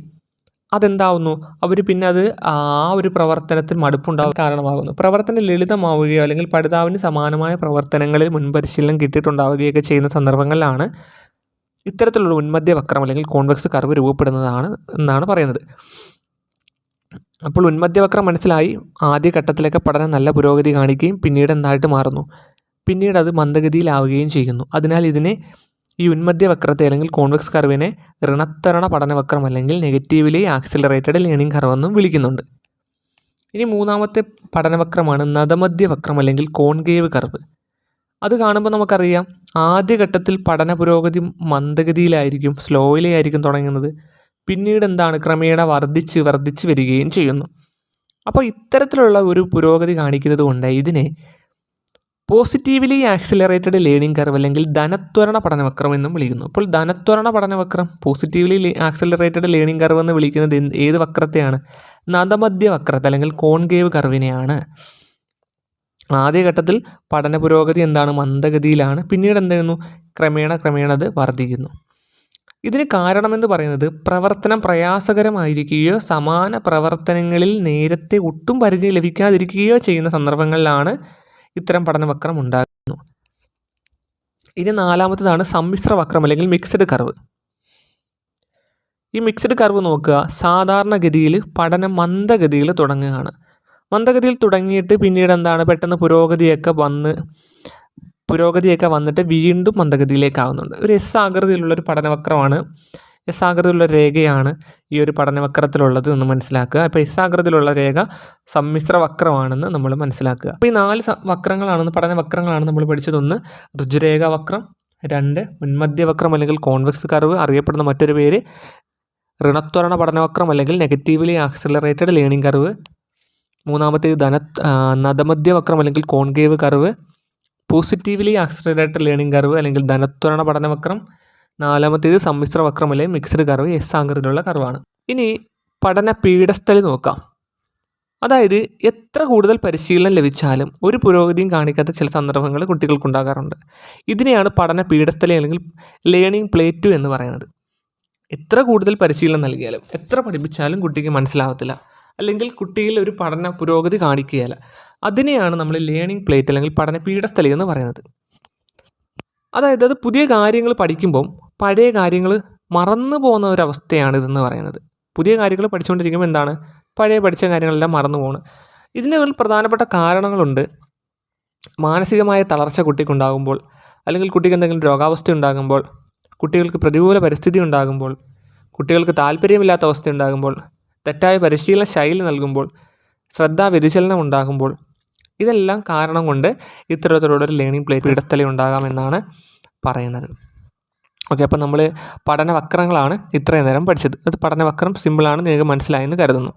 അതെന്താവുന്നു, അവർ പിന്നെ അത് ആ ഒരു പ്രവർത്തനത്തിൽ മടുപ്പുണ്ടാകാൻ കാരണമാകുന്നു. പ്രവർത്തനം ലളിതമാവുകയോ അല്ലെങ്കിൽ പഠിതാവിന് സമാനമായ പ്രവർത്തനങ്ങളിൽ മുൻപരിശീലനം കിട്ടിയിട്ടുണ്ടാവുകയൊക്കെ ചെയ്യുന്ന സന്ദർഭങ്ങളിലാണ് ഇത്തരത്തിലുള്ള ഉന്മധ്യ വക്രം അല്ലെങ്കിൽ കോൺവെക്സ് കർവ് രൂപപ്പെടുന്നതാണ് എന്നാണ് പറയുന്നത്. അപ്പോൾ ഉന്മധ്യവക്രം മനസ്സിലായി. ആദ്യ ഘട്ടത്തിലൊക്കെ പഠനം നല്ല പുരോഗതി കാണിക്കുകയും പിന്നീട് എന്തായിട്ട് മാറുന്നു, പിന്നീട് അത് മന്ദഗതിയിലാവുകയും ചെയ്യുന്നു. അതിനാൽ ഇതിനെ, ഈ ഉന്മധ്യവക്രത്തെ അല്ലെങ്കിൽ കോൺവെക്സ് കർവിനെ ഋണത്വരണ പഠനവക്രം അല്ലെങ്കിൽ നെഗറ്റീവ്ലി ആക്സിലറേറ്റഡ് ലേണിംഗ് കർവ് എന്നും വിളിക്കുന്നുണ്ട്. ഇനി മൂന്നാമത്തെ പഠനവക്രമാണ് നതമധ്യവക്രം അല്ലെങ്കിൽ കോൺകേവ് കർവ്. അത് കാണുമ്പോൾ നമുക്കറിയാം ആദ്യഘട്ടത്തിൽ പഠന പുരോഗതി മന്ദഗതിയിലായിരിക്കും, സ്ലോയിലായിരിക്കും തുടങ്ങുന്നത്. പിന്നീട് എന്താണ്, ക്രമേണ വർദ്ധിച്ച് വരികയും ചെയ്യുന്നു. അപ്പോൾ ഇത്തരത്തിലുള്ള ഒരു പുരോഗതി കാണിക്കുന്നത് കൊണ്ട് ഇതിനെ പോസിറ്റീവ്ലി ആക്സിലറേറ്റഡ് ലേണിംഗ് കർവ് അല്ലെങ്കിൽ ധനത്വരണ പഠനവക്രം എന്നും വിളിക്കുന്നു. അപ്പോൾ ധനത്വരണ പഠനവക്രം, പോസിറ്റീവ്ലി ആക്സിലറേറ്റഡ് ലേണിംഗ് കർവ് എന്ന് വിളിക്കുന്നത് ഏത് വക്രത്തെയാണ്? നതമധ്യ വക്രത്തെ അല്ലെങ്കിൽ കോൺകേവ് കർവിനെയാണ്. ആദ്യഘട്ടത്തിൽ പഠന പുരോഗതി എന്താണ്, മന്ദഗതിയിലാണ്. പിന്നീട് എന്ത് ചെയ്യുന്നു, ക്രമേണ അത് വർദ്ധിക്കുന്നു. ഇതിന് കാരണമെന്ന് പറയുന്നത് പ്രവർത്തനം പ്രയാസകരമായിരിക്കുകയോ സമാന പ്രവർത്തനങ്ങളിൽ നേരത്തെ ഒട്ടും പരിചയം ലഭിക്കാതിരിക്കുകയോ ചെയ്യുന്ന സന്ദർഭങ്ങളിലാണ് ഇത്തരം പഠനവക്രം ഉണ്ടാകുന്നു. ഇനി നാലാമത്തേതാണ് സമ്മിശ്ര വക്രം അല്ലെങ്കിൽ മിക്സഡ് കർവ്. ഈ മിക്സഡ് കർവ് നോക്കുക, സാധാരണഗതിയിൽ പഠനം മന്ദഗതിയിൽ തുടങ്ങുകയാണ്. മന്ദഗതിയിൽ തുടങ്ങിയിട്ട് പിന്നീട് എന്താണ്, പെട്ടെന്ന് പുരോഗതിയൊക്കെ വന്നിട്ട് വീണ്ടും മന്ദഗതിയിലേക്കാവുന്നുണ്ട്. ഒരു എസ് ആകൃതിയിലുള്ളൊരു പഠനവക്രമാണ്, എസ് ആകൃതിയിലുള്ള രേഖയാണ് ഈ ഒരു പഠനവക്രത്തിലുള്ളത് എന്ന് മനസ്സിലാക്കുക. അപ്പോൾ എസ് ആകൃതിയിലുള്ള രേഖ സമ്മിശ്ര വക്രമാണെന്ന് നമ്മൾ മനസ്സിലാക്കുക. അപ്പോൾ ഈ 4 പഠനവക്രങ്ങളാണ് നമ്മൾ പഠിച്ചത്. 1 ഋജുരേഖ വക്രം, 2 ഉന്മധ്യവക്രം അല്ലെങ്കിൽ കോൺവെക്സ് കർവ്, അറിയപ്പെടുന്ന മറ്റൊരു പേര് ഋണത്വരണ പഠനവക്രം അല്ലെങ്കിൽ നെഗറ്റീവ്ലി ആക്സിലറേറ്റഡ് ലേണിംഗ് കർവ്, മൂന്നാമത്തേത് നതമധ്യവക്രം അല്ലെങ്കിൽ concave curve, positively accelerated learning curve അല്ലെങ്കിൽ ധനത്വരണ പഠനവക്രം, നാലാമത്തേത് സമ്മിശ്ര വക്രം അല്ലെങ്കിൽ മിക്സഡ് കർവ്, എസ് ആകൃതിയിലുള്ള കർവാണ്. ഇനി പഠന പീഠസ്ഥലി നോക്കാം. അതായത് എത്ര കൂടുതൽ പരിശീലനം ലഭിച്ചാലും ഒരു പുരോഗതിയും കാണിക്കാത്ത ചില സന്ദർഭങ്ങൾ കുട്ടികൾക്കുണ്ടാകാറുണ്ട്. ഇതിനെയാണ് പഠന പീഠസ്ഥലി അല്ലെങ്കിൽ ലേണിംഗ് പ്ലേറ്റു എന്ന് പറയുന്നത്. എത്ര കൂടുതൽ പരിശീലനം നൽകിയാലും എത്ര പഠിപ്പിച്ചാലും കുട്ടിക്ക് മനസ്സിലാവത്തില്ല, അല്ലെങ്കിൽ കുട്ടിയിൽ ഒരു പഠന പുരോഗതി കാണിക്കുകയില്ല. അതിനെയാണ് നമ്മൾ ലേണിംഗ് പ്ലേറ്റ് അല്ലെങ്കിൽ പഠന പീഠസ്ഥലി എന്ന് പറയുന്നത്. അതായത് അത് പുതിയ കാര്യങ്ങൾ പഠിക്കുമ്പം പഴയ കാര്യങ്ങൾ മറന്നു പോകുന്ന ഒരവസ്ഥയാണ് ഇതെന്ന് പറയുന്നത്. പുതിയ കാര്യങ്ങൾ പഠിച്ചുകൊണ്ടിരിക്കുമ്പോൾ എന്താണ്, പഴയ പഠിച്ച കാര്യങ്ങളെല്ലാം മറന്നു പോകുന്നു. ഇതിന് ഒരു പ്രധാനപ്പെട്ട കാരണങ്ങളുണ്ട്. മാനസികമായ തളർച്ച കുട്ടിക്കുണ്ടാകുമ്പോൾ, അല്ലെങ്കിൽ കുട്ടിക്ക് എന്തെങ്കിലും രോഗാവസ്ഥ ഉണ്ടാകുമ്പോൾ, കുട്ടികൾക്ക് പ്രതികൂല പരിസ്ഥിതി ഉണ്ടാകുമ്പോൾ, കുട്ടികൾക്ക് താല്പര്യമില്ലാത്ത അവസ്ഥ ഉണ്ടാകുമ്പോൾ, തെറ്റായ പരിശീലന ശൈലി നൽകുമ്പോൾ, ശ്രദ്ധാ വ്യതിചലനം ഉണ്ടാകുമ്പോൾ, ഇതെല്ലാം കാരണം കൊണ്ട് ഇത്തരത്തിലുള്ളൊരു ലേണിംഗ് പ്ലേറ്റ് പീഠസ്ഥലി ഉണ്ടാകാമെന്നാണ് പറയുന്നത്. ഓക്കെ, അപ്പോൾ നമ്മൾ പഠനവക്രങ്ങളാണ് ഇത്രയും നേരം പഠിച്ചത്. അത് പഠനവക്രം സിമ്പിളാണ്, നിങ്ങൾക്ക് മനസ്സിലായെന്ന് കരുതുന്നു.